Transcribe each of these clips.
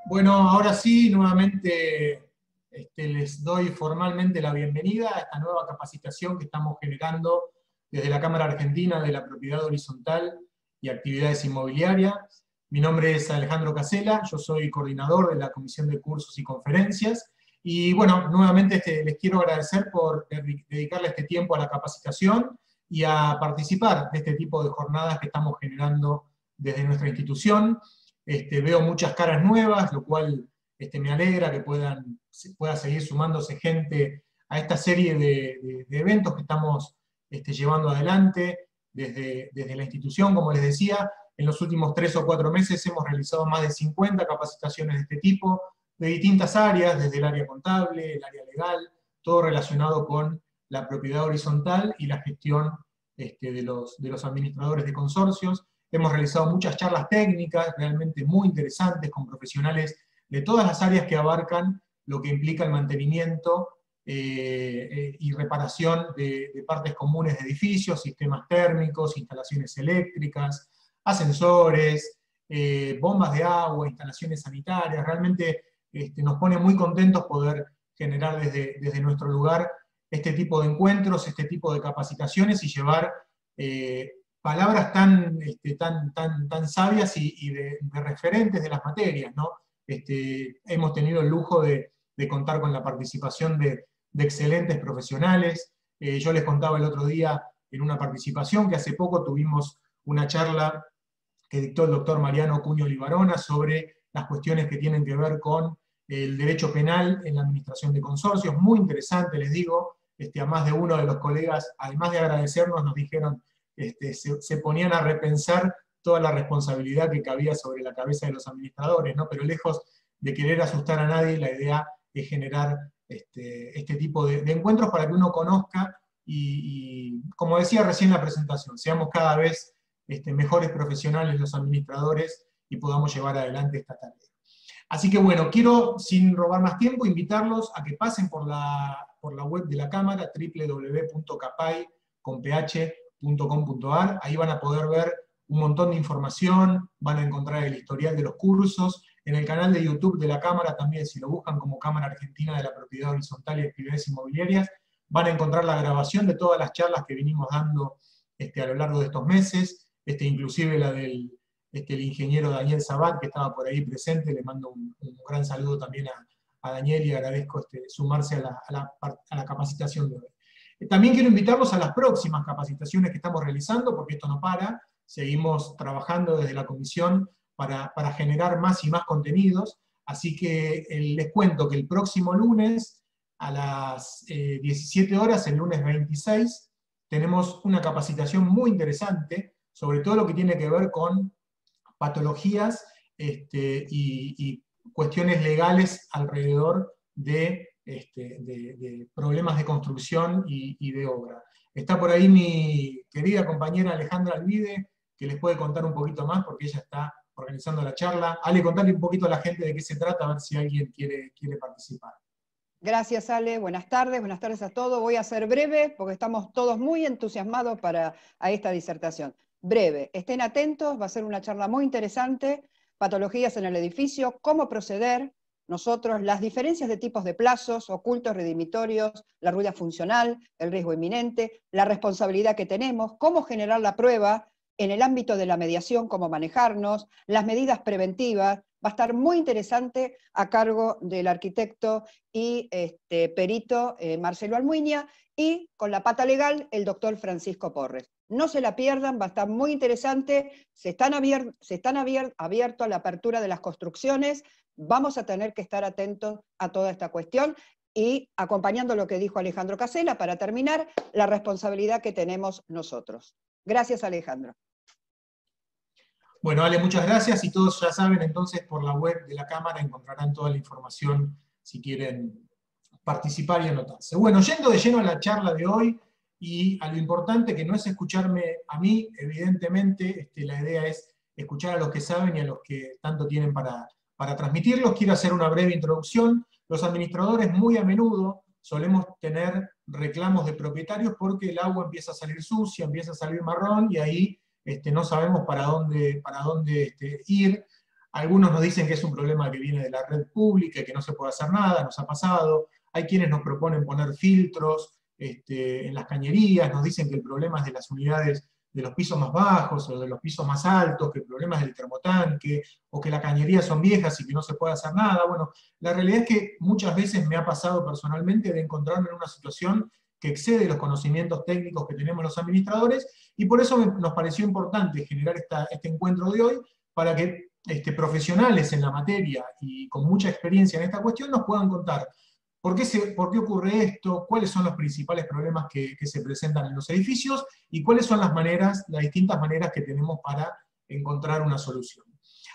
Bueno, ahora sí, nuevamente les doy formalmente la bienvenida a esta nueva capacitación que estamos generando desde la Cámara Argentina de la Propiedad Horizontal y Actividades Inmobiliarias. Mi nombre es Alejandro Casella, yo soy coordinador de la Comisión de Cursos y Conferencias, y bueno, nuevamente les quiero agradecer por dedicarle este tiempo a la capacitación y a participar de este tipo de jornadas que estamos generando desde nuestra institución. Veo muchas caras nuevas, lo cual me alegra que pueda seguir sumándose gente a esta serie de eventos que estamos llevando adelante desde la institución. Como les decía, en los últimos 3 o 4 meses hemos realizado más de 50 capacitaciones de este tipo, de distintas áreas, desde el área contable, el área legal, todo relacionado con la propiedad horizontal y la gestión de los administradores de consorcios. Hemos realizado muchas charlas técnicas realmente muy interesantes con profesionales de todas las áreas que abarcan lo que implica el mantenimiento y reparación de partes comunes de edificios, sistemas térmicos, instalaciones eléctricas, ascensores, bombas de agua, instalaciones sanitarias. Realmente nos pone muy contentos poder generar desde nuestro lugar este tipo de encuentros, este tipo de capacitaciones y llevar palabras tan sabias y de referentes de las materias, ¿no? Hemos tenido el lujo de contar con la participación de excelentes profesionales. Yo les contaba el otro día en una participación que hace poco tuvimos una charla que dictó el doctor Mariano Cuño Libarona sobre las cuestiones que tienen que ver con el derecho penal en la administración de consorcios. Muy interesante, les digo. A más de uno de los colegas, además de agradecernos, nos dijeron se ponían a repensar toda la responsabilidad que cabía sobre la cabeza de los administradores, ¿no? Pero lejos de querer asustar a nadie, la idea es generar este tipo de encuentros para que uno conozca y, como decía recién en la presentación, seamos cada vez mejores profesionales los administradores y podamos llevar adelante esta tarea. Así que bueno, quiero, sin robar más tiempo, invitarlos a que pasen por la web de la Cámara, www.capay.com.ar. Ahí van a poder ver un montón de información, van a encontrar el historial de los cursos. En el canal de YouTube de la Cámara también, si lo buscan como Cámara Argentina de la Propiedad Horizontal y Actividades Inmobiliarias, van a encontrar la grabación de todas las charlas que venimos dando a lo largo de estos meses, inclusive la del el ingeniero Daniel Sabat, que estaba por ahí presente. Le mando un gran saludo también a Daniel y agradezco sumarse a la capacitación de hoy. También quiero invitarlos a las próximas capacitaciones que estamos realizando, porque esto no para. Seguimos trabajando desde la comisión para generar más y más contenidos, así que les cuento que el próximo lunes a las 17 horas, el lunes 26, tenemos una capacitación muy interesante sobre todo lo que tiene que ver con patologías y cuestiones legales alrededor de problemas de construcción y de obra. Está por ahí mi querida compañera Alejandra Alvide, que les puede contar un poquito más, porque ella está organizando la charla. Ale, contale un poquito a la gente de qué se trata, a ver si alguien quiere participar. Gracias, Ale. Buenas tardes a todos. Voy a ser breve, porque estamos todos muy entusiasmados a esta disertación. Breve, estén atentos, va a ser una charla muy interesante. Patologías en el edificio, cómo proceder. Nosotros, las diferencias de tipos de plazos, ocultos, redimitorios, la ruina funcional, el riesgo inminente, la responsabilidad que tenemos, cómo generar la prueba, en el ámbito de la mediación, cómo manejarnos, las medidas preventivas. Va a estar muy interesante a cargo del arquitecto y perito Marcelo Almuiña, y con la pata legal el doctor Francisco Porres. No se la pierdan, va a estar muy interesante. Se están abierto a la apertura de las construcciones. Vamos a tener que estar atentos a toda esta cuestión y acompañando lo que dijo Alejandro Casella, para terminar, la responsabilidad que tenemos nosotros. Gracias, Alejandro. Bueno, Ale, muchas gracias, y todos ya saben, entonces por la web de la Cámara encontrarán toda la información si quieren participar y anotarse. Bueno, yendo de lleno a la charla de hoy, y a lo importante que no es escucharme a mí, evidentemente, la idea es escuchar a los que saben y a los que tanto tienen para transmitirlos. Quiero hacer una breve introducción. Los administradores muy a menudo solemos tener reclamos de propietarios porque el agua empieza a salir sucia, empieza a salir marrón, y ahí no sabemos para dónde ir. Algunos nos dicen que es un problema que viene de la red pública y que no se puede hacer nada, nos ha pasado. Hay quienes nos proponen poner filtros en las cañerías, nos dicen que el problema es de las unidades de los pisos más bajos o de los pisos más altos, que el problema es del termotanque, o que las cañerías son viejas y que no se puede hacer nada. Bueno, la realidad es que muchas veces me ha pasado personalmente de encontrarme en una situación que excede los conocimientos técnicos que tenemos los administradores, y por eso nos pareció importante generar este encuentro de hoy, para que profesionales en la materia y con mucha experiencia en esta cuestión nos puedan contar por qué ocurre esto, cuáles son los principales problemas que se presentan en los edificios y cuáles son las distintas maneras que tenemos para encontrar una solución.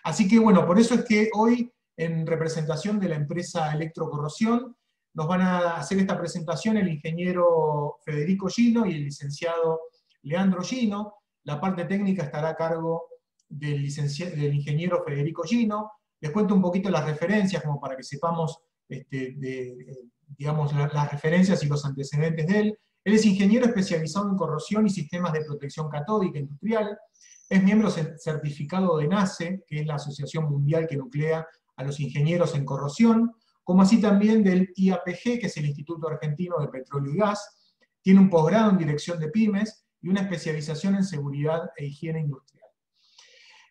Así que bueno, por eso es que hoy, en representación de la empresa Electrocorrosión, nos van a hacer esta presentación el ingeniero Federico Gino y el licenciado Leandro Gino. La parte técnica estará a cargo del ingeniero Federico Gino. Les cuento un poquito las referencias, como para que sepamos digamos, las referencias y los antecedentes de él. Él es ingeniero especializado en corrosión y sistemas de protección catódica industrial. Es miembro certificado de NACE, que es la asociación mundial que nuclea a los ingenieros en corrosión, como así también del IAPG, que es el Instituto Argentino de Petróleo y Gas. Tiene un posgrado en dirección de pymes y una especialización en seguridad e higiene industrial.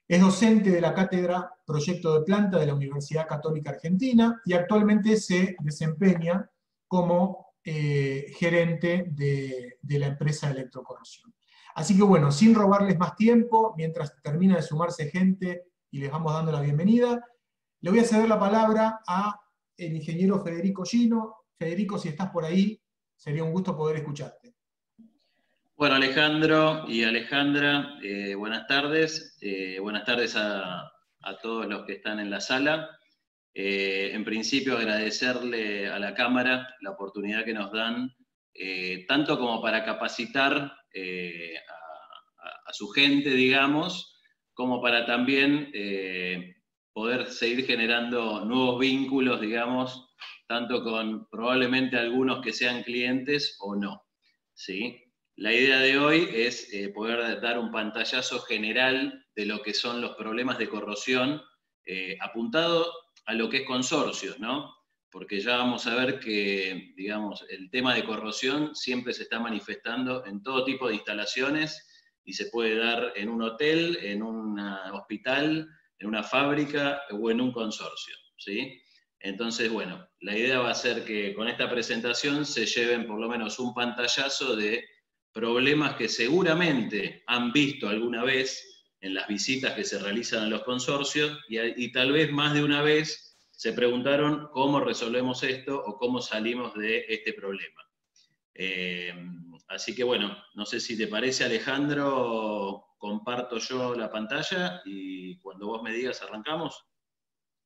Es docente de la cátedra Proyecto de Planta de la Universidad Católica Argentina y actualmente se desempeña como gerente de la empresa Electrocorrosión. Así que bueno, sin robarles más tiempo, mientras termina de sumarse gente y les vamos dando la bienvenida, le voy a ceder la palabra al ingeniero Federico Gino. Federico, si estás por ahí, sería un gusto poder escucharte. Bueno, Alejandro y Alejandra, buenas tardes. Buenas tardes a todos los que están en la sala. En principio, agradecerle a la Cámara la oportunidad que nos dan, tanto como para capacitar a su gente, digamos, como para también poder seguir generando nuevos vínculos, digamos, tanto con probablemente algunos que sean clientes o no, ¿sí? La idea de hoy es poder dar un pantallazo general de lo que son los problemas de corrosión, apuntado a lo que es consorcios, ¿no? Porque ya vamos a ver que, digamos, el tema de corrosión siempre se está manifestando en todo tipo de instalaciones y se puede dar en un hotel, en un hospital, en una fábrica o en un consorcio, ¿sí? Entonces, bueno, la idea va a ser que con esta presentación se lleven por lo menos un pantallazo de problemas que seguramente han visto alguna vez en las visitas que se realizan en los consorcios y tal vez más de una vez se preguntaron cómo resolvemos esto o cómo salimos de este problema. Así que bueno, no sé si te parece, Alejandro, comparto yo la pantalla y cuando vos me digas arrancamos.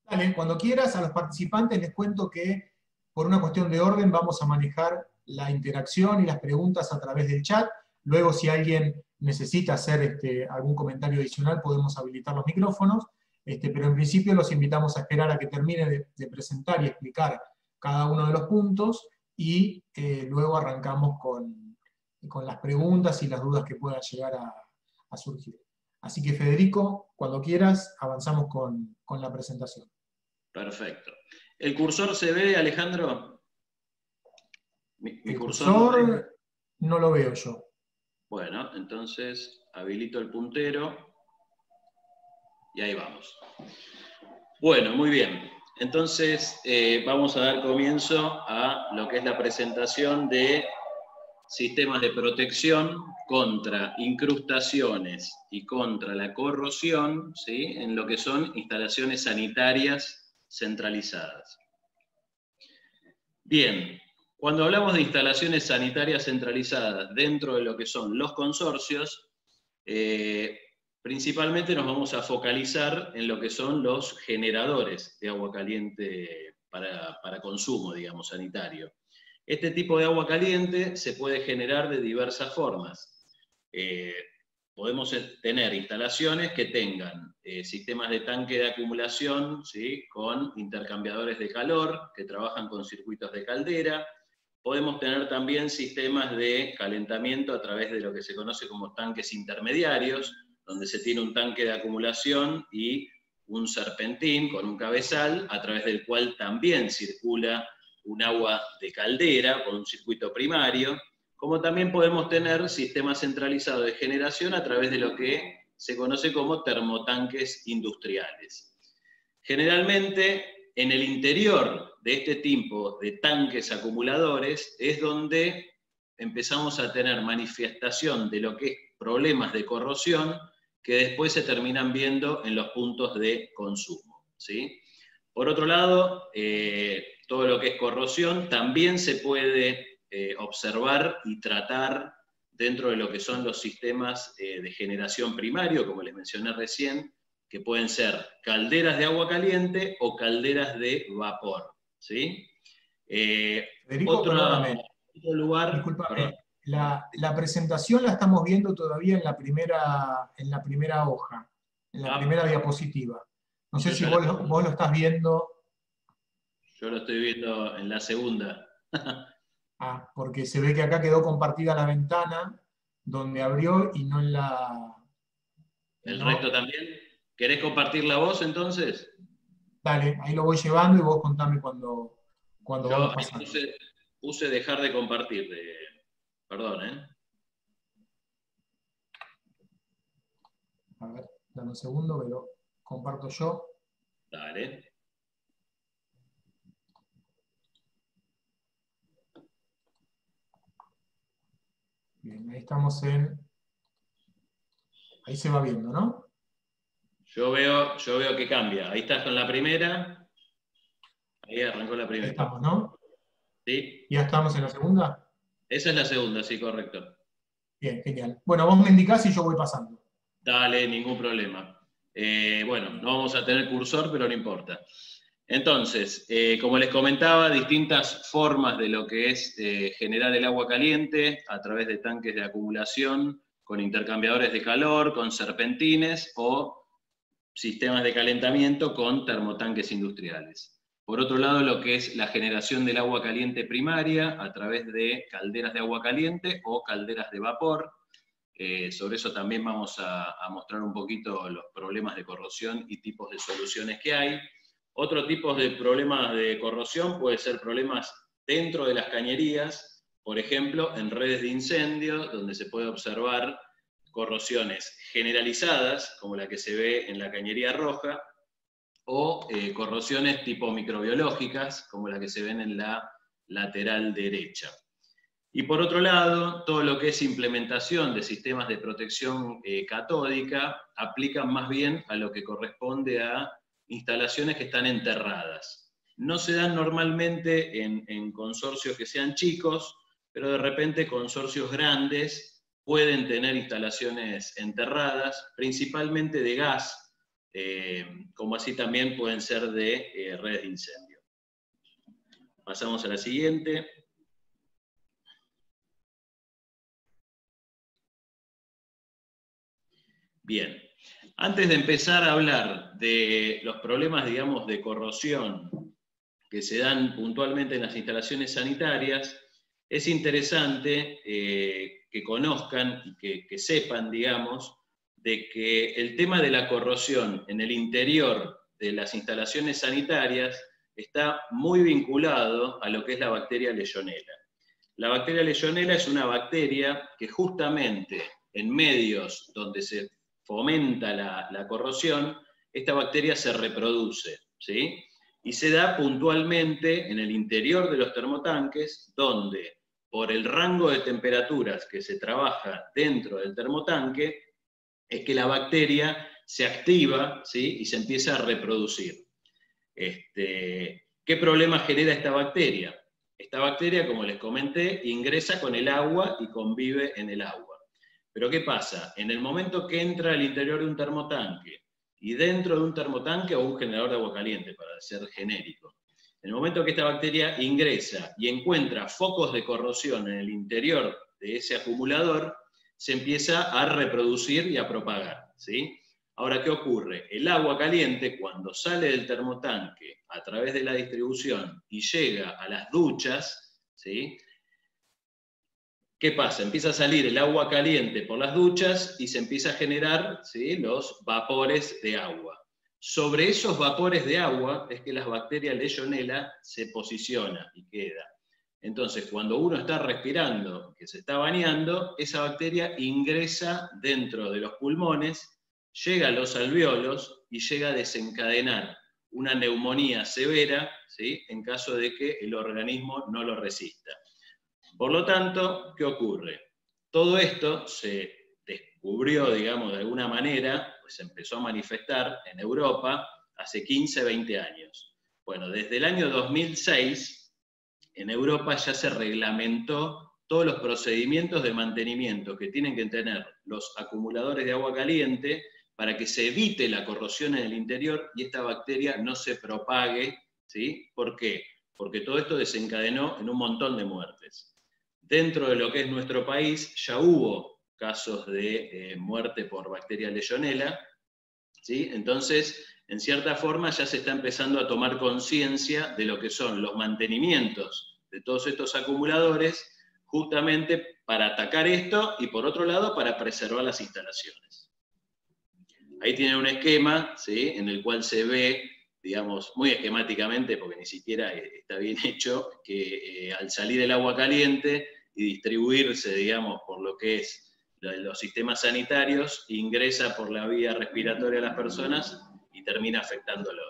Dale, cuando quieras. A los participantes les cuento que por una cuestión de orden vamos a manejar la interacción y las preguntas a través del chat. Luego, si alguien necesita hacer algún comentario adicional, podemos habilitar los micrófonos, pero en principio los invitamos a esperar a que termine de presentar y explicar cada uno de los puntos, y luego arrancamos con las preguntas y las dudas que puedan llegar a surgir. Así que, Federico, cuando quieras, avanzamos con la presentación. Perfecto. ¿El cursor se ve, Alejandro? El cursor no lo veo yo. Bueno, entonces habilito el puntero y ahí vamos. Bueno, muy bien. Entonces vamos a dar comienzo a lo que es la presentación de sistemas de protección contra incrustaciones y contra la corrosión, ¿sí?, en lo que son instalaciones sanitarias centralizadas. Bien. Cuando hablamos de instalaciones sanitarias centralizadas dentro de lo que son los consorcios, principalmente nos vamos a focalizar en lo que son los generadores de agua caliente para consumo, digamos, sanitario. Este tipo de agua caliente se puede generar de diversas formas. Podemos tener instalaciones que tengan sistemas de tanque de acumulación, ¿sí?, con intercambiadores de calor, que trabajan con circuitos de caldera. Podemos tener también sistemas de calentamiento a través de lo que se conoce como tanques intermediarios, donde se tiene un tanque de acumulación y un serpentín con un cabezal, a través del cual también circula un agua de caldera por un circuito primario, como también podemos tener sistemas centralizados de generación a través de lo que se conoce como termotanques industriales. Generalmente, en el interior de este tipo de tanques acumuladores es donde empezamos a tener manifestación de lo que es problemas de corrosión que después se terminan viendo en los puntos de consumo, ¿sí? Por otro lado, todo lo que es corrosión también se puede observar y tratar dentro de lo que son los sistemas de generación primario, como les mencioné recién, que pueden ser calderas de agua caliente o calderas de vapor, ¿sí? Federico, otro lugar... Discúlpame, la presentación la estamos viendo todavía en la primera hoja, en la primera diapositiva. No sé si vos lo estás viendo. Yo lo estoy viendo en la segunda. Porque se ve que acá quedó compartida la ventana donde abrió y no en la... ¿El resto también? ¿Querés compartir la voz entonces? Dale, ahí lo voy llevando y vos contame cuando vamos pasando. Puse dejar de compartir. Perdón, ¿eh? A ver, dame un segundo que lo comparto yo. Dale. Bien, ahí estamos ahí se va viendo, ¿no? Yo veo que cambia. Ahí estás con la primera. Ahí arrancó la primera. Ahí estamos, ¿no? Sí. ¿Ya estamos en la segunda? Esa es la segunda, sí, correcto. Bien, genial. Bueno, vos me indicás y yo voy pasando. Dale, ningún problema. Bueno, no vamos a tener cursor, pero no importa. Entonces, como les comentaba, distintas formas de lo que es generar el agua caliente a través de tanques de acumulación, con intercambiadores de calor, con serpentines o sistemas de calentamiento con termotanques industriales. Por otro lado, lo que es la generación del agua caliente primaria a través de calderas de agua caliente o calderas de vapor. Sobre eso también vamos a mostrar un poquito los problemas de corrosión y tipos de soluciones que hay. Otro tipo de problemas de corrosión puede ser problemas dentro de las cañerías, por ejemplo, en redes de incendio, donde se puede observar corrosiones generalizadas, como la que se ve en la cañería roja, o corrosiones tipo microbiológicas, como la que se ven en la lateral derecha. Y por otro lado, todo lo que es implementación de sistemas de protección catódica aplican más bien a lo que corresponde a instalaciones que están enterradas. No se dan normalmente en consorcios que sean chicos, pero de repente consorcios grandes pueden tener instalaciones enterradas, principalmente de gas, como así también pueden ser de redes de incendio. Pasamos a la siguiente. Bien, antes de empezar a hablar de los problemas, digamos, de corrosión que se dan puntualmente en las instalaciones sanitarias, es interesante que conozcan y que sepan, digamos, de que el tema de la corrosión en el interior de las instalaciones sanitarias está muy vinculado a lo que es la bacteria Legionella. La bacteria Legionella es una bacteria que justamente en medios donde se fomenta la corrosión, esta bacteria se reproduce, ¿sí? Y se da puntualmente en el interior de los termotanques, donde por el rango de temperaturas que se trabaja dentro del termotanque, es que la bacteria se activa, ¿sí? Y se empieza a reproducir. ¿Qué problema genera esta bacteria? Esta bacteria, como les comenté, ingresa con el agua y convive en el agua. Pero ¿qué pasa? En el momento que entra al interior de un termotanque, y dentro de un termotanque o un generador de agua caliente, para ser genérico, En el momento que esta bacteria ingresa y encuentra focos de corrosión en el interior de ese acumulador, se empieza a reproducir y a propagar, ¿sí? Ahora, ¿qué ocurre? El agua caliente, cuando sale del termotanque a través de la distribución y llega a las duchas, ¿sí? ¿Qué pasa? Empieza a salir el agua caliente por las duchas y se empieza a generar, ¿sí?, los vapores de agua. Sobre esos vapores de agua es que las bacterias Legionella se posiciona y queda. Entonces, cuando uno está respirando, que se está bañando, esa bacteria ingresa dentro de los pulmones, llega a los alvéolos y llega a desencadenar una neumonía severa, ¿sí?, en caso de que el organismo no lo resista. Por lo tanto, ¿qué ocurre? Todo esto se descubrió, digamos, de alguna manera, pues se empezó a manifestar en Europa hace 15, 20 años. Bueno, desde el año 2006, en Europa ya se reglamentó todos los procedimientos de mantenimiento que tienen que tener los acumuladores de agua caliente para que se evite la corrosión en el interior y esta bacteria no se propague, ¿sí? ¿Por qué? Porque todo esto desencadenó en un montón de muertes. Dentro de lo que es nuestro país ya hubo casos de muerte por bacteria Legionella, ¿sí? Entonces, en cierta forma ya se está empezando a tomar conciencia de lo que son los mantenimientos de todos estos acumuladores, justamente para atacar esto y por otro lado para preservar las instalaciones. Ahí tienen un esquema, ¿sí?, en el cual se ve, digamos, muy esquemáticamente, porque ni siquiera está bien hecho, que al salir el agua caliente y distribuirse, digamos, por lo que es los sistemas sanitarios, ingresa por la vía respiratoria a las personas y termina afectándolo.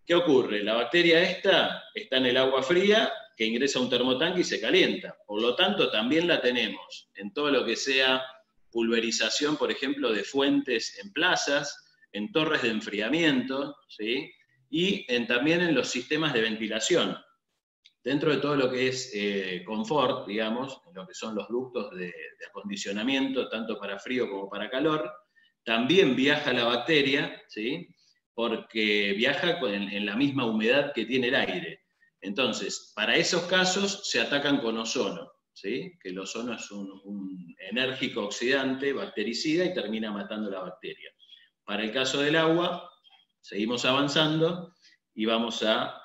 ¿Qué ocurre? La bacteria esta está en el agua fría, que ingresa a un termotanque y se calienta. Por lo tanto, también la tenemos en todo lo que sea pulverización, por ejemplo, de fuentes en plazas, en torres de enfriamiento, ¿sí?, y también en los sistemas de ventilación. Dentro de todo lo que es confort, digamos, en lo que son los ductos de acondicionamiento, tanto para frío como para calor, también viaja la bacteria, ¿sí?, porque viaja en la misma humedad que tiene el aire. Entonces, para esos casos se atacan con ozono, ¿sí?, que el ozono es un enérgico oxidante, bactericida, y termina matando la bacteria. Para el caso del agua, seguimos avanzando, y vamos a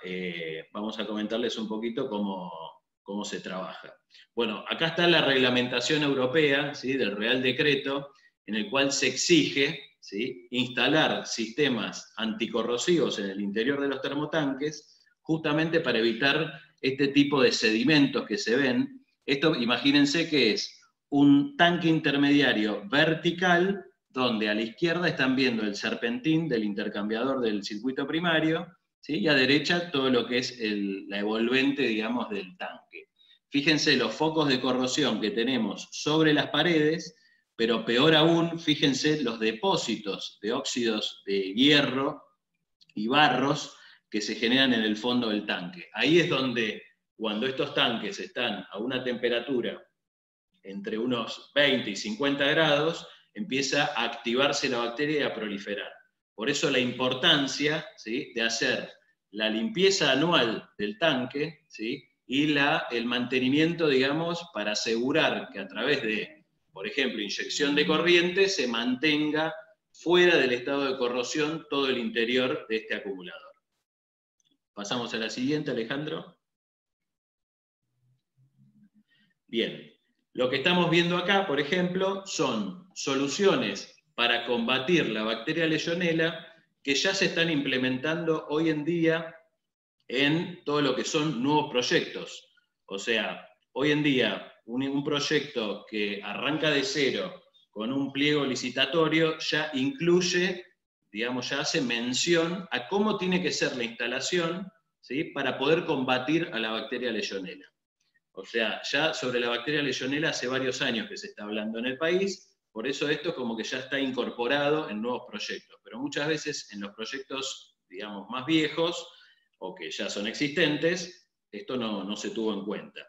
comentarles un poquito cómo se trabaja. Bueno, acá está la reglamentación europea, ¿sí?, del Real Decreto, en el cual se exige, ¿sí?, instalar sistemas anticorrosivos en el interior de los termotanques, justamente para evitar este tipo de sedimentos que se ven. Esto, imagínense que es un tanque intermediario vertical, donde a la izquierda están viendo el serpentín del intercambiador del circuito primario, ¿sí?, y a derecha todo lo que es la envolvente, digamos, del tanque. Fíjense los focos de corrosión que tenemos sobre las paredes, pero peor aún, fíjense los depósitos de óxidos de hierro y barros que se generan en el fondo del tanque. Ahí es donde, cuando estos tanques están a una temperatura entre unos 20 y 50 grados, empieza a activarse la bacteria y a proliferar. Por eso la importancia, ¿sí?, de hacer la limpieza anual del tanque, ¿sí?, y el mantenimiento, digamos, para asegurar que a través de, por ejemplo, inyección de corriente, se mantenga fuera del estado de corrosión todo el interior de este acumulador. Pasamos a la siguiente, Alejandro. Bien, lo que estamos viendo acá, por ejemplo, son soluciones para combatir la bacteria Legionella que ya se están implementando hoy en día en todo lo que son nuevos proyectos. O sea, hoy en día un proyecto que arranca de cero con un pliego licitatorio ya incluye, digamos, ya hace mención a cómo tiene que ser la instalación, ¿sí?, para poder combatir a la bacteria Legionella. O sea, ya sobre la bacteria Legionella hace varios años que se está hablando en el país, por eso esto como que ya está incorporado en nuevos proyectos. Pero muchas veces en los proyectos, digamos, más viejos, o que ya son existentes, esto no se tuvo en cuenta.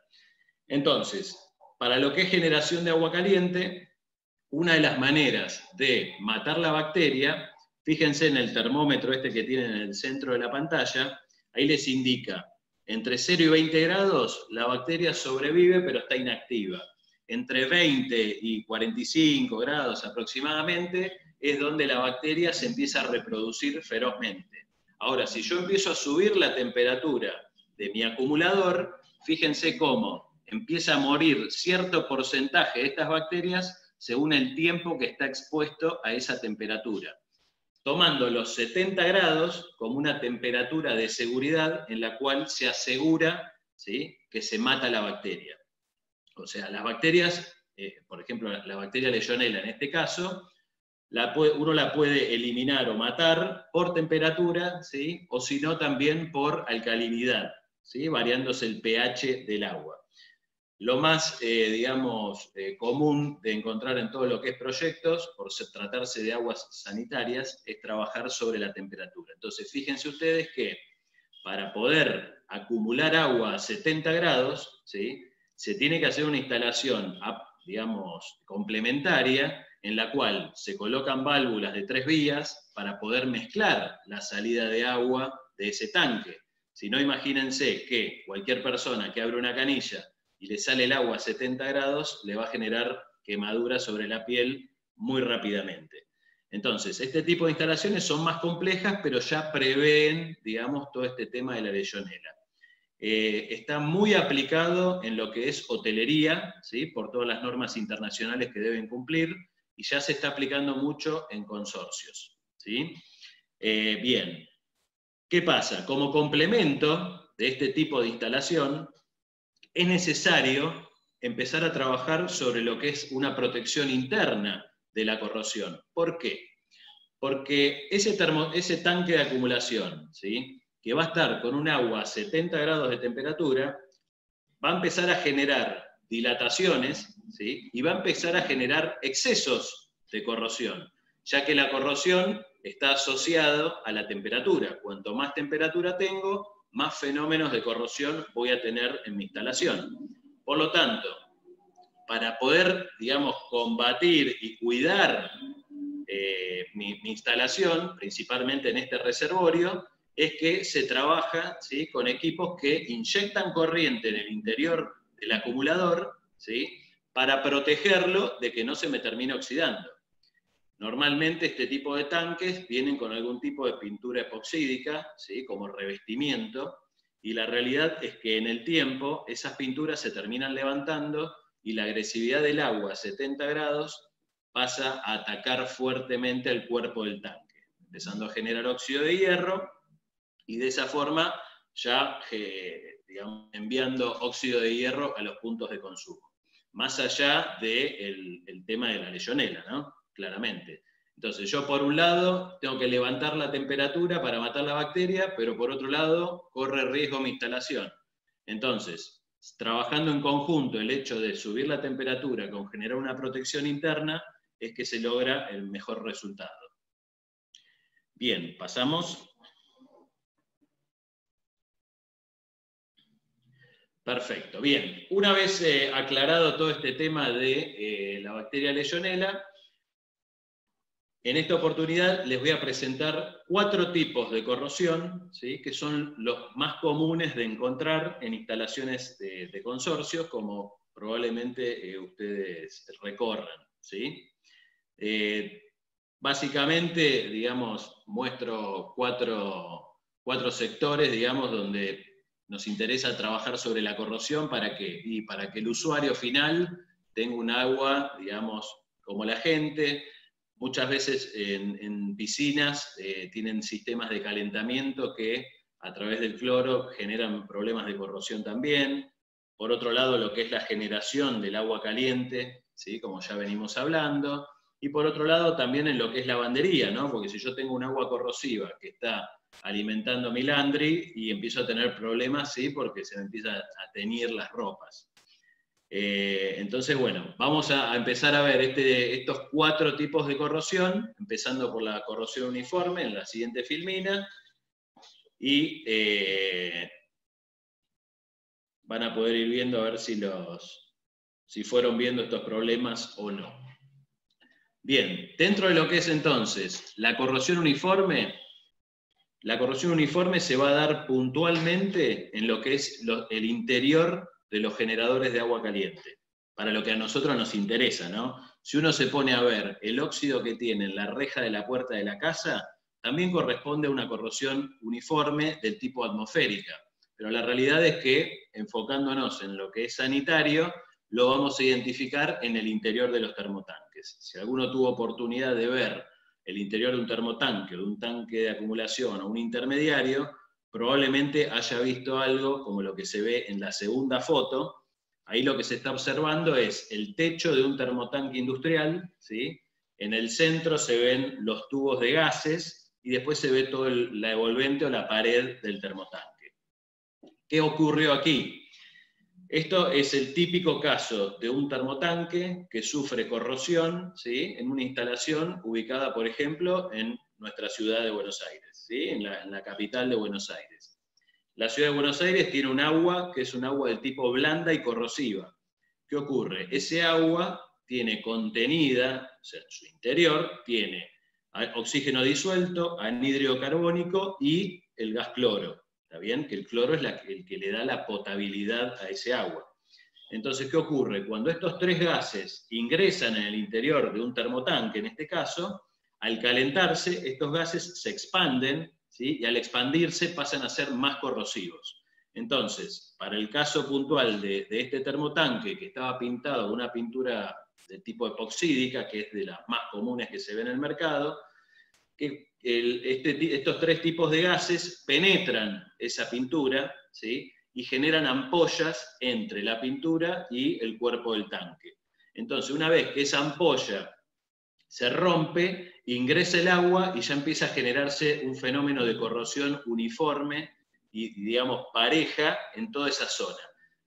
Entonces, para lo que es generación de agua caliente, una de las maneras de matar la bacteria, fíjense en el termómetro este que tienen en el centro de la pantalla, ahí les indica Entre 0 y 20 grados, la bacteria sobrevive, pero está inactiva. Entre 20 y 45 grados aproximadamente, es donde la bacteria se empieza a reproducir ferozmente. Ahora, si yo empiezo a subir la temperatura de mi acumulador, fíjense cómo empieza a morir cierto porcentaje de estas bacterias según el tiempo que está expuesto a esa temperatura, tomando los 70 grados como una temperatura de seguridad en la cual se asegura, ¿sí?, que se mata la bacteria. O sea, las bacterias, por ejemplo, la bacteria Legionella en este caso, uno la puede eliminar o matar por temperatura, ¿sí?, o si no también por alcalinidad, ¿sí?, variándose el pH del agua. Lo más, común de encontrar en todo lo que es proyectos, por tratarse de aguas sanitarias, es trabajar sobre la temperatura. Entonces, fíjense ustedes que para poder acumular agua a 70 grados, ¿sí?, se tiene que hacer una instalación, complementaria, en la cual se colocan válvulas de 3 vías para poder mezclar la salida de agua de ese tanque. Si no, imagínense que cualquier persona que abre una canilla y le sale el agua a 70 grados, le va a generar quemaduras sobre la piel muy rápidamente. Entonces, este tipo de instalaciones son más complejas, pero ya prevén, todo este tema de la Legionella. Está muy aplicado en lo que es hotelería, ¿sí?, por todas las normas internacionales que deben cumplir, y ya se está aplicando mucho en consorcios, ¿sí? Bien, ¿qué pasa? Como complemento de este tipo de instalación, es necesario empezar a trabajar sobre lo que es una protección interna de la corrosión. ¿Por qué? Porque ese tanque de acumulación, ¿sí?, que va a estar con un agua a 70 grados de temperatura, va a empezar a generar dilataciones, ¿sí?, y va a empezar a generar excesos de corrosión, ya que la corrosión está asociada a la temperatura. Cuanto más temperatura tengo, más fenómenos de corrosión voy a tener en mi instalación. Por lo tanto, para poder, combatir y cuidar mi instalación, principalmente en este reservorio, es que se trabaja, ¿sí?, con equipos que inyectan corriente en el interior del acumulador, ¿sí?, para protegerlo de que no se me termine oxidando. Normalmente este tipo de tanques vienen con algún tipo de pintura epoxídica, ¿sí?, como revestimiento, y la realidad es que en el tiempo esas pinturas se terminan levantando y la agresividad del agua a 70 grados pasa a atacar fuertemente al cuerpo del tanque, empezando a generar óxido de hierro, y de esa forma ya enviando óxido de hierro a los puntos de consumo. Más allá del tema de la Legionella, ¿no?, claramente. Entonces yo por un lado tengo que levantar la temperatura para matar la bacteria, pero por otro lado corre riesgo mi instalación. Entonces, trabajando en conjunto el hecho de subir la temperatura con generar una protección interna, es que se logra el mejor resultado. Bien, pasamos. Perfecto, bien. Una vez aclarado todo este tema de la bacteria Legionella, en esta oportunidad les voy a presentar 4 tipos de corrosión, ¿sí?, que son los más comunes de encontrar en instalaciones de consorcios, como probablemente ustedes recorran, ¿sí? Básicamente, muestro cuatro sectores, donde nos interesa trabajar sobre la corrosión para que el usuario final tenga un agua, como la gente. Muchas veces en piscinas tienen sistemas de calentamiento que a través del cloro generan problemas de corrosión también. Por otro lado, lo que es la generación del agua caliente, ¿sí?, como ya venimos hablando. Y por otro lado, también en lo que es lavandería, ¿no?, porque si yo tengo un agua corrosiva que está alimentando mi landry y empiezo a tener problemas, ¿sí?, porque se me empieza a teñir las ropas. Entonces, bueno, vamos a empezar a ver estos 4 tipos de corrosión, empezando por la corrosión uniforme en la siguiente filmina, y van a poder ir viendo a ver si fueron viendo estos problemas o no. Bien, dentro de lo que es entonces la corrosión uniforme, la corrosión uniforme se va a dar puntualmente en lo que es el interior de los generadores de agua caliente, para lo que a nosotros nos interesa, ¿no? Si uno se pone a ver el óxido que tiene en la reja de la puerta de la casa, también corresponde a una corrosión uniforme del tipo atmosférica. Pero la realidad es que, enfocándonos en lo que es sanitario, lo vamos a identificar en el interior de los termotanques. Si alguno tuvo oportunidad de ver el interior de un termotanque, o de un tanque de acumulación, o un intermediario, probablemente haya visto algo como lo que se ve en la segunda foto. Ahí lo que se está observando es el techo de un termotanque industrial, ¿sí? En el centro se ven los tubos de gases, y después se ve todo la envolvente o la pared del termotanque. ¿Qué ocurrió aquí? Esto es el típico caso de un termotanque que sufre corrosión, ¿sí? En una instalación ubicada, por ejemplo, en nuestra ciudad de Buenos Aires, ¿sí? En la capital de Buenos Aires. La ciudad de Buenos Aires tiene un agua que es un agua del tipo blanda y corrosiva. ¿Qué ocurre? Ese agua tiene contenida, o sea, en su interior, tiene oxígeno disuelto, anhídrido carbónico y el gas cloro. ¿Está bien? Que el cloro es el que le da la potabilidad a ese agua. Entonces, ¿qué ocurre? Cuando estos tres gases ingresan en el interior de un termotanque, en este caso, al calentarse, estos gases se expanden, ¿sí? Y al expandirse pasan a ser más corrosivos. Entonces, para el caso puntual de este termotanque, que estaba pintado con una pintura de tipo epoxídica, que es de las más comunes que se ve en el mercado, que estos tres tipos de gases penetran esa pintura, ¿sí? Y generan ampollas entre la pintura y el cuerpo del tanque. Entonces, una vez que esa ampolla se rompe, ingresa el agua y ya empieza a generarse un fenómeno de corrosión uniforme y, digamos, pareja en toda esa zona.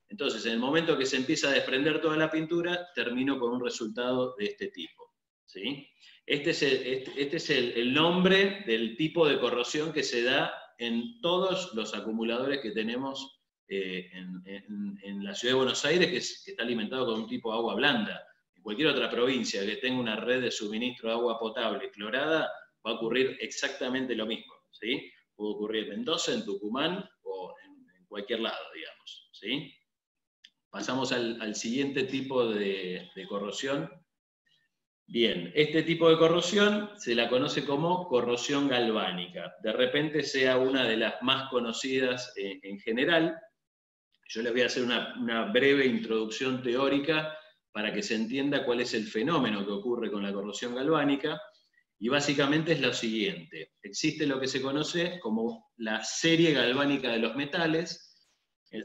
Entonces, en el momento que se empieza a desprender toda la pintura, termino con un resultado de este tipo, ¿sí? Este es el nombre del tipo de corrosión que se da en todos los acumuladores que tenemos en la ciudad de Buenos Aires, que está alimentado con un tipo de agua blanda. En cualquier otra provincia que tenga una red de suministro de agua potable clorada, va a ocurrir exactamente lo mismo, ¿sí? Puede ocurrir en Mendoza, en Tucumán o en cualquier lado, digamos, ¿sí? Pasamos al siguiente tipo de corrosión. Bien, este tipo de corrosión se la conoce como corrosión galvánica. De repente sea una de las más conocidas en general. Yo les voy a hacer una breve introducción teórica para que se entienda cuál es el fenómeno que ocurre con la corrosión galvánica. Y básicamente es lo siguiente. Existe lo que se conoce como la serie galvánica de los metales,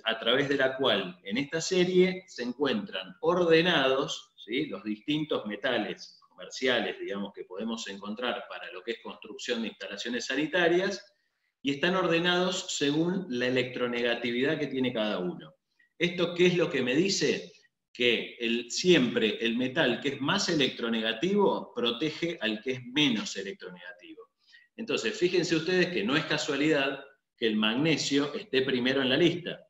a través de la cual en esta serie se encuentran ordenados, ¿sí? Los distintos metales comerciales, digamos, que podemos encontrar para lo que es construcción de instalaciones sanitarias, y están ordenados según la electronegatividad que tiene cada uno. ¿Esto qué es lo que me dice? Que siempre el metal que es más electronegativo protege al que es menos electronegativo. Entonces, fíjense ustedes que no es casualidad que el magnesio esté primero en la lista.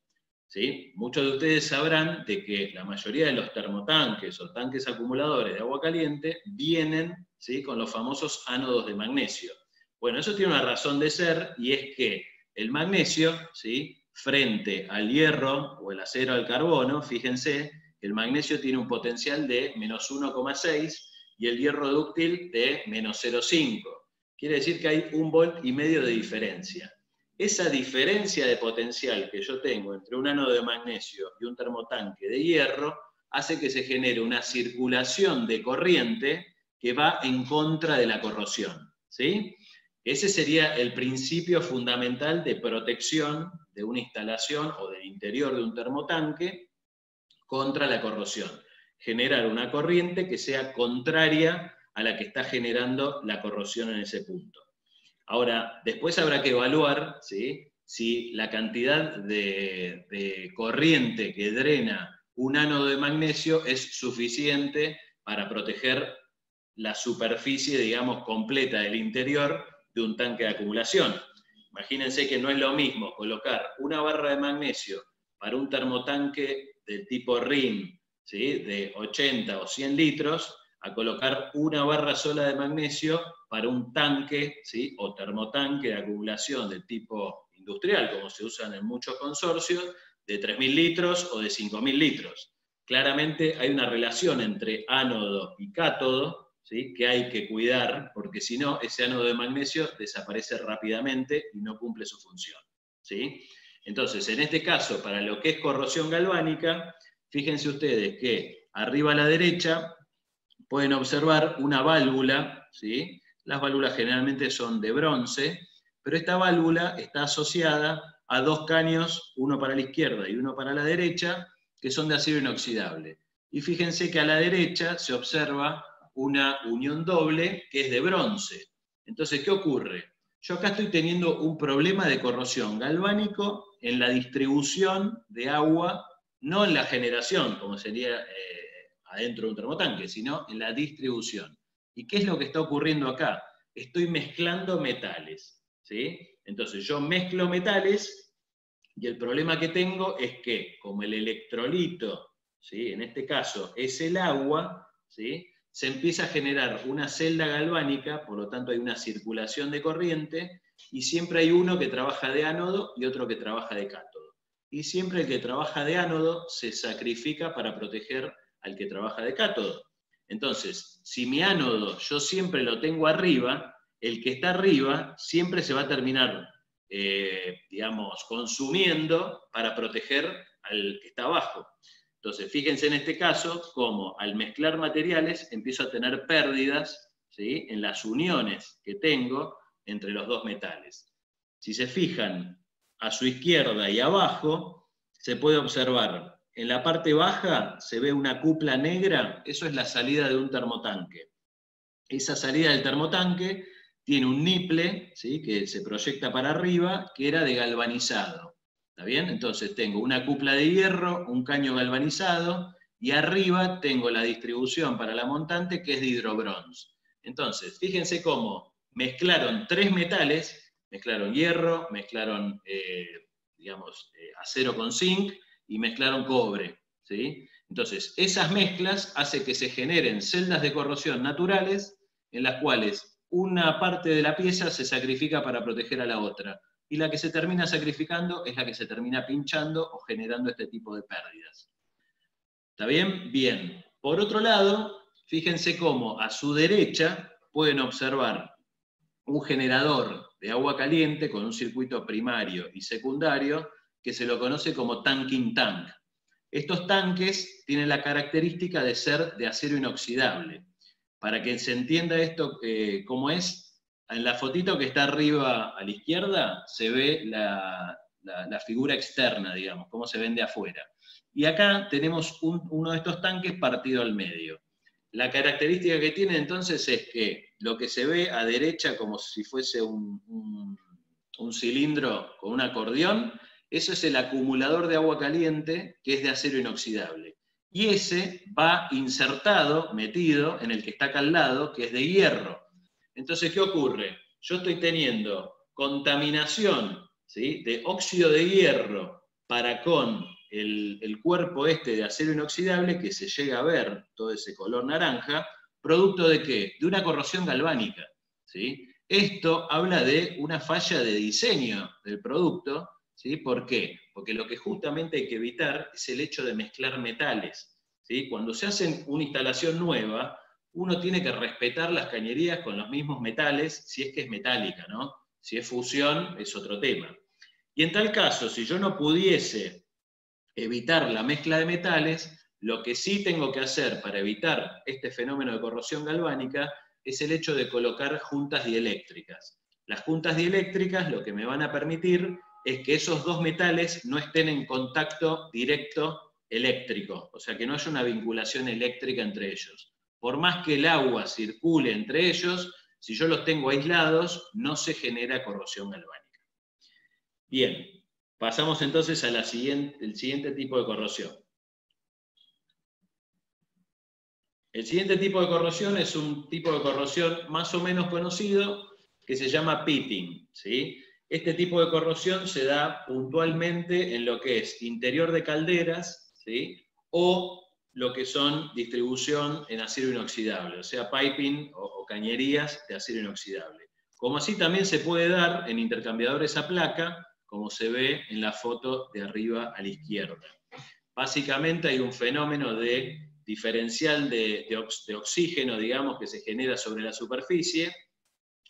¿Sí? Muchos de ustedes sabrán de que la mayoría de los termotanques o tanques acumuladores de agua caliente vienen, ¿sí? Con los famosos ánodos de magnesio. Bueno, eso tiene una razón de ser, y es que el magnesio, ¿sí? Frente al hierro o el acero al carbono, fíjense, el magnesio tiene un potencial de menos 1,6 y el hierro dúctil de menos 0,5. Quiere decir que hay 1,5 volt de diferencia. Esa diferencia de potencial que yo tengo entre un ánodo de magnesio y un termotanque de hierro hace que se genere una circulación de corriente que va en contra de la corrosión, ¿sí? Ese sería el principio fundamental de protección de una instalación o del interior de un termotanque contra la corrosión. Generar una corriente que sea contraria a la que está generando la corrosión en ese punto. Ahora, después habrá que evaluar, ¿sí? Si la cantidad de corriente que drena un ánodo de magnesio es suficiente para proteger la superficie, digamos, completa del interior de un tanque de acumulación. Imagínense que no es lo mismo colocar una barra de magnesio para un termotanque del tipo RIN, ¿sí? De 80 o 100 litros, a colocar una barra sola de magnesio para un tanque, ¿sí? O termotanque de acumulación de tipo industrial, como se usan en muchos consorcios, de 3.000 litros o de 5.000 litros. Claramente hay una relación entre ánodo y cátodo, ¿sí? Que hay que cuidar, porque si no, ese ánodo de magnesio desaparece rápidamente y no cumple su función, ¿sí? Entonces, en este caso, para lo que es corrosión galvánica, fíjense ustedes que arriba a la derecha pueden observar una válvula, ¿sí? Las válvulas generalmente son de bronce, pero esta válvula está asociada a dos caños, uno para la izquierda y uno para la derecha, que son de acero inoxidable. Y fíjense que a la derecha se observa una unión doble que es de bronce. Entonces, ¿qué ocurre? Yo acá estoy teniendo un problema de corrosión galvánico en la distribución de agua, no en la generación, como sería adentro de un termotanque, sino en la distribución. ¿Y qué es lo que está ocurriendo acá? Estoy mezclando metales, ¿sí? Entonces yo mezclo metales y el problema que tengo es que, como el electrolito, ¿sí? En este caso es el agua, ¿sí? Se empieza a generar una celda galvánica, por lo tanto hay una circulación de corriente, y siempre hay uno que trabaja de ánodo y otro que trabaja de cátodo. Y siempre el que trabaja de ánodo se sacrifica para proteger al que trabaja de cátodo. Entonces, si mi ánodo yo siempre lo tengo arriba, el que está arriba siempre se va a terminar, digamos, consumiendo para proteger al que está abajo. Entonces, fíjense en este caso cómo al mezclar materiales empiezo a tener pérdidas, ¿sí? En las uniones que tengo entre los dos metales. Si se fijan a su izquierda y abajo, se puede observar, en la parte baja se ve una cupla negra, eso es la salida de un termotanque. Esa salida del termotanque tiene un niple, ¿sí? Que se proyecta para arriba, que era de galvanizado. ¿Está bien? Entonces tengo una cupla de hierro, un caño galvanizado, y arriba tengo la distribución para la montante, que es de hidrobronce. Entonces, fíjense cómo mezclaron tres metales, mezclaron hierro, mezclaron acero con zinc, y mezclaron cobre, ¿sí? Entonces, esas mezclas hacen que se generen celdas de corrosión naturales, en las cuales una parte de la pieza se sacrifica para proteger a la otra, y la que se termina sacrificando es la que se termina pinchando o generando este tipo de pérdidas. ¿Está bien? Bien. Por otro lado, fíjense cómo a su derecha pueden observar un generador de agua caliente con un circuito primario y secundario que se lo conoce como tanking tank. Estos tanques tienen la característica de ser de acero inoxidable. Para que se entienda esto cómo es, en la fotito que está arriba a la izquierda se ve la figura externa, digamos, cómo se ven de afuera. Y acá tenemos uno de estos tanques partido al medio. La característica que tiene entonces es que lo que se ve a derecha como si fuese un cilindro con un acordeón, eso es el acumulador de agua caliente que es de acero inoxidable. Y ese va insertado, metido, en el que está acá al lado, que es de hierro. Entonces, ¿qué ocurre? Yo estoy teniendo contaminación, ¿sí? De óxido de hierro para con el cuerpo este de acero inoxidable, que se llega a ver todo ese color naranja, ¿producto de qué? De una corrosión galvánica, ¿sí? Esto habla de una falla de diseño del producto, ¿sí? ¿Por qué? Porque lo que justamente hay que evitar es el hecho de mezclar metales, ¿sí? Cuando se hace una instalación nueva, uno tiene que respetar las cañerías con los mismos metales, si es que es metálica, ¿no? Si es fusión, es otro tema. Y en tal caso, si yo no pudiese evitar la mezcla de metales, lo que sí tengo que hacer para evitar este fenómeno de corrosión galvánica es el hecho de colocar juntas dieléctricas. Las juntas dieléctricas lo que me van a permitir es que esos dos metales no estén en contacto directo eléctrico, o sea, que no haya una vinculación eléctrica entre ellos. Por más que el agua circule entre ellos, si yo los tengo aislados, no se genera corrosión galvánica. Bien, pasamos entonces a el siguiente tipo de corrosión. El siguiente tipo de corrosión es un tipo de corrosión más o menos conocido que se llama pitting, ¿sí? Este tipo de corrosión se da puntualmente en lo que es interior de calderas, ¿sí? O lo que son distribución en acero inoxidable, o sea, piping o cañerías de acero inoxidable. Como así también se puede dar en intercambiadores a placa, como se ve en la foto de arriba a la izquierda. Básicamente hay un fenómeno de diferencial de oxígeno, digamos, que se genera sobre la superficie.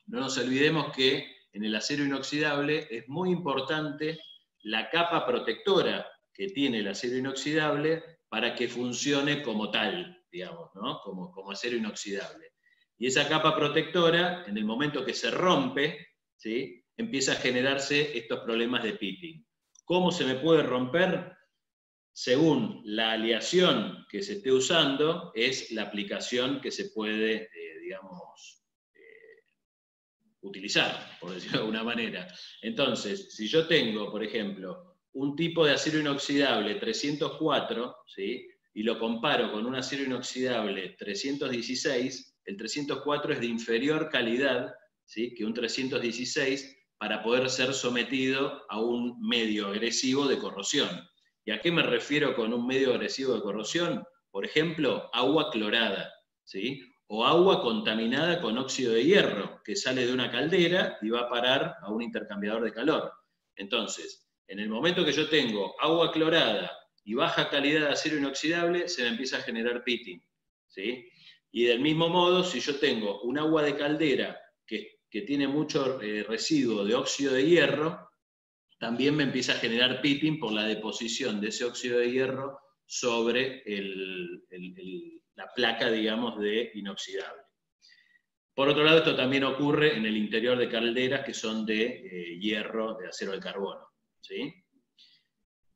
No nos olvidemos que en el acero inoxidable es muy importante la capa protectora que tiene el acero inoxidable para que funcione como tal, digamos, ¿no? Como acero inoxidable. Y esa capa protectora, en el momento que se rompe, ¿sí?, empieza a generarse estos problemas de pitting. ¿Cómo se me puede romper? Según la aleación que se esté usando, es la aplicación que se puede, digamos, utilizar, por decirlo de alguna manera. Entonces, si yo tengo, por ejemplo, un tipo de acero inoxidable 304, ¿sí?, y lo comparo con un acero inoxidable 316, el 304 es de inferior calidad, ¿sí?, que un 316 para poder ser sometido a un medio agresivo de corrosión. ¿Y a qué me refiero con un medio agresivo de corrosión? Por ejemplo, agua clorada, ¿sí?, o agua contaminada con óxido de hierro, que sale de una caldera y va a parar a un intercambiador de calor. Entonces, en el momento que yo tengo agua clorada y baja calidad de acero inoxidable, se me empieza a generar pitting, ¿sí? Y del mismo modo, si yo tengo un agua de caldera que tiene mucho residuo de óxido de hierro, también me empieza a generar pitting por la deposición de ese óxido de hierro sobre la placa, digamos, de inoxidable. Por otro lado, esto también ocurre en el interior de calderas que son de hierro, de acero de carbono, ¿sí?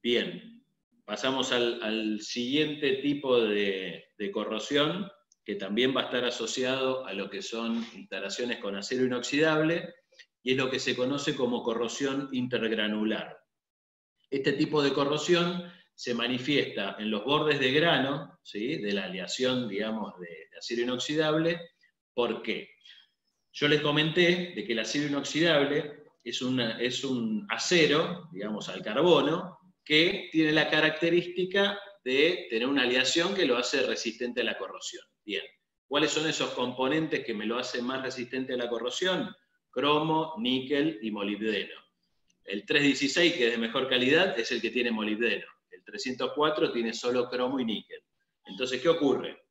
Bien, pasamos al siguiente tipo de corrosión, que también va a estar asociado a lo que son instalaciones con acero inoxidable, y es lo que se conoce como corrosión intergranular. Este tipo de corrosión se manifiesta en los bordes de grano, ¿sí?, de la aleación, digamos, de acero inoxidable. ¿Por qué? Yo les comenté de que el acero inoxidable es un acero, digamos, al carbono, que tiene la característica de tener una aleación que lo hace resistente a la corrosión. Bien, ¿cuáles son esos componentes que me lo hacen más resistente a la corrosión? Cromo, níquel y molibdeno. El 316, que es de mejor calidad, es el que tiene molibdeno. El 304 tiene solo cromo y níquel. Entonces, ¿qué ocurre?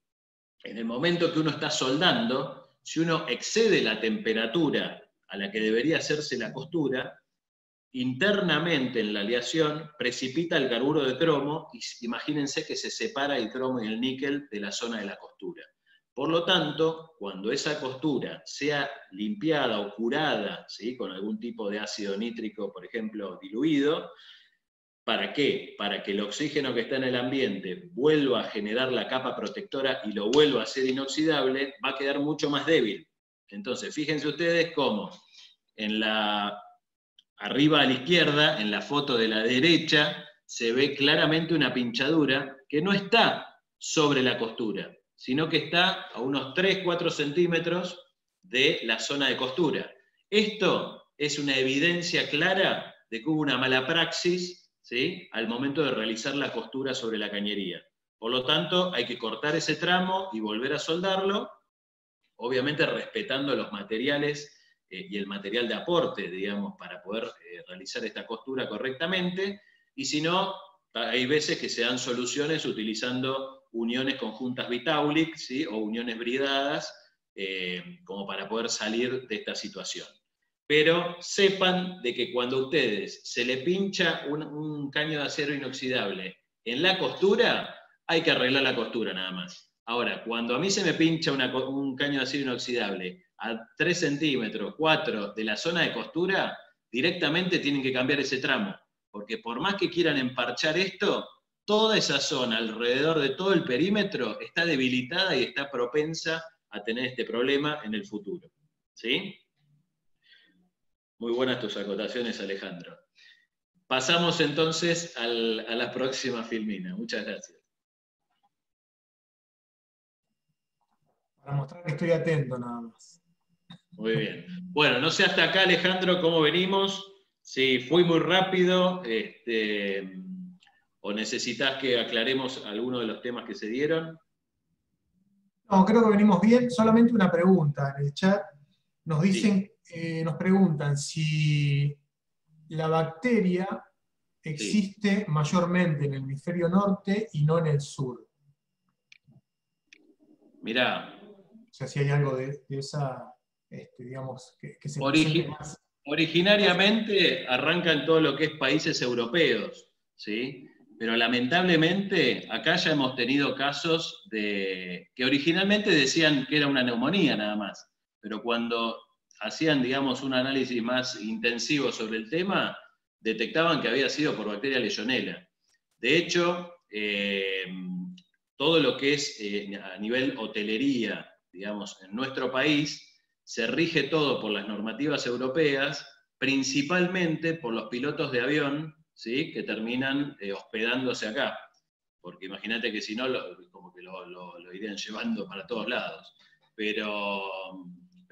En el momento que uno está soldando, si uno excede la temperatura a la que debería hacerse la costura, internamente en la aleación precipita el carburo de cromo y imagínense que se separa el cromo y el níquel de la zona de la costura. Por lo tanto, cuando esa costura sea limpiada o curada, ¿sí?, con algún tipo de ácido nítrico, por ejemplo, diluido, ¿para qué? Para que el oxígeno que está en el ambiente vuelva a generar la capa protectora y lo vuelva a ser inoxidable, va a quedar mucho más débil. Entonces, fíjense ustedes cómo arriba a la izquierda, en la foto de la derecha, se ve claramente una pinchadura que no está sobre la costura, sino que está a unos 3-4 centímetros de la zona de costura. Esto es una evidencia clara de que hubo una mala praxis, ¿sí?, al momento de realizar la costura sobre la cañería. Por lo tanto, hay que cortar ese tramo y volver a soldarlo, obviamente respetando los materiales y el material de aporte, digamos, para poder realizar esta costura correctamente, y si no, hay veces que se dan soluciones utilizando uniones conjuntas Vitaulic, ¿sí?, o uniones bridadas, como para poder salir de esta situación. Pero sepan de que cuando a ustedes se le pincha un caño de acero inoxidable en la costura, hay que arreglar la costura nada más. Ahora, cuando a mí se me pincha un caño de acero inoxidable a 3 centímetros, 4 de la zona de costura, directamente tienen que cambiar ese tramo, porque por más que quieran emparchar esto, toda esa zona alrededor de todo el perímetro está debilitada y está propensa a tener este problema en el futuro. ¿Sí? Muy buenas tus acotaciones, Alejandro. Pasamos entonces a la próxima filmina. Muchas gracias. Para mostrar que estoy atento nada más. Muy bien. Bueno, no sé hasta acá, Alejandro, cómo venimos. Si fui muy rápido, ¿O necesitas que aclaremos alguno de los temas que se dieron? No, creo que venimos bien. Solamente una pregunta en el chat. Nos dicen, nos preguntan si la bacteria existe mayormente en el hemisferio norte y no en el sur. Mirá. O sea, si hay algo de esa, digamos, que se presente más. Originariamente arranca en todo lo que es países europeos, ¿sí? Pero lamentablemente acá ya hemos tenido casos que originalmente decían que era una neumonía nada más, pero cuando hacían, digamos, un análisis más intensivo sobre el tema, detectaban que había sido por bacteria Legionella. De hecho, todo lo que es a nivel hotelería, digamos, en nuestro país, se rige todo por las normativas europeas, principalmente por los pilotos de avión, ¿sí? Que terminan hospedándose acá. Porque imagínate que si no, como que lo irían llevando para todos lados. Pero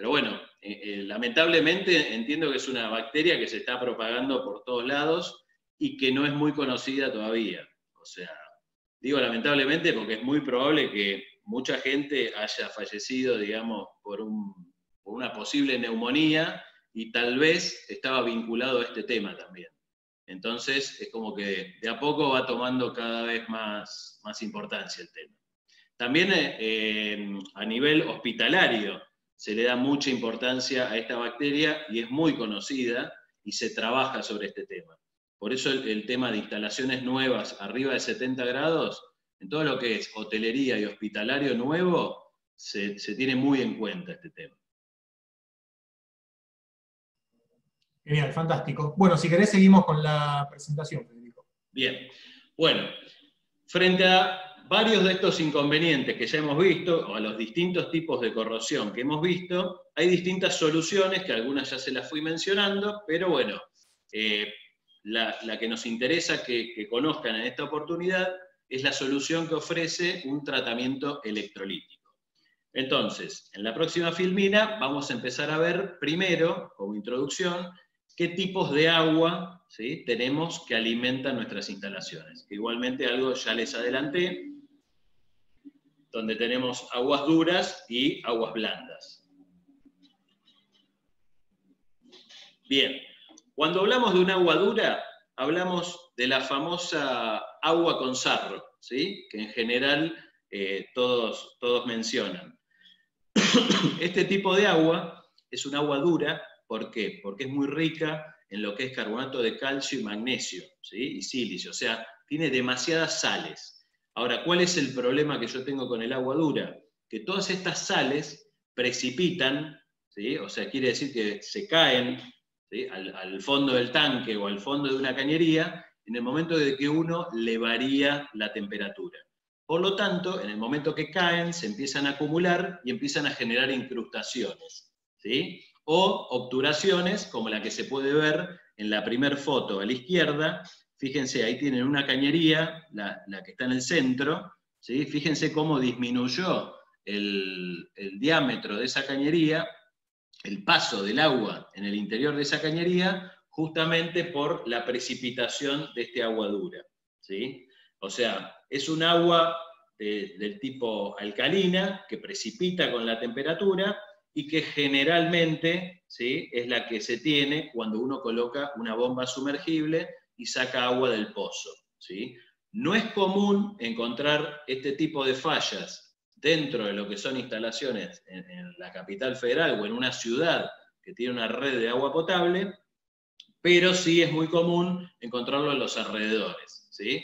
bueno, lamentablemente entiendo que es una bacteria que se está propagando por todos lados y que no es muy conocida todavía. O sea, digo lamentablemente porque es muy probable que mucha gente haya fallecido, digamos, por una posible neumonía y tal vez estaba vinculado a este tema también. Entonces es como que de a poco va tomando cada vez más importancia el tema. También a nivel hospitalario se le da mucha importancia a esta bacteria y es muy conocida y se trabaja sobre este tema. Por eso el tema de instalaciones nuevas arriba de 70 grados, en todo lo que es hotelería y hospitalario nuevo, se tiene muy en cuenta este tema. Genial, fantástico. Bueno, si querés seguimos con la presentación, Federico. Bien, bueno, frente a varios de estos inconvenientes que ya hemos visto, o a los distintos tipos de corrosión que hemos visto, hay distintas soluciones, que algunas ya se las fui mencionando, pero bueno, la que nos interesa que conozcan en esta oportunidad es la solución que ofrece un tratamiento electrolítico. Entonces, en la próxima filmina vamos a empezar a ver primero, como introducción, qué tipos de agua, ¿sí?, tenemos que alimentan nuestras instalaciones. Igualmente algo ya les adelanté, donde tenemos aguas duras y aguas blandas. Bien, cuando hablamos de un agua dura, hablamos de la famosa agua con sarro, ¿sí?, que en general todos mencionan. Este tipo de agua es un agua dura. ¿Por qué? Porque es muy rica en lo que es carbonato de calcio y magnesio, ¿sí?, y silicio, o sea, tiene demasiadas sales. Ahora, ¿cuál es el problema que yo tengo con el agua dura? Que todas estas sales precipitan, ¿sí?, o sea, quiere decir que se caen, ¿sí?, al fondo del tanque o al fondo de una cañería en el momento de que uno le varía la temperatura. Por lo tanto, en el momento que caen, se empiezan a acumular y empiezan a generar incrustaciones, ¿sí?, o obturaciones, como la que se puede ver en la primera foto a la izquierda. Fíjense, ahí tienen una cañería, la que está en el centro, ¿sí? Fíjense cómo disminuyó el diámetro de esa cañería, el paso del agua en el interior de esa cañería, justamente por la precipitación de este agua dura, ¿sí? O sea, es un agua del tipo alcalina, que precipita con la temperatura, y que generalmente, ¿sí?, es la que se tiene cuando uno coloca una bomba sumergible y saca agua del pozo, ¿sí? No es común encontrar este tipo de fallas dentro de lo que son instalaciones en la capital federal o en una ciudad que tiene una red de agua potable, pero sí es muy común encontrarlo en los alrededores, ¿sí?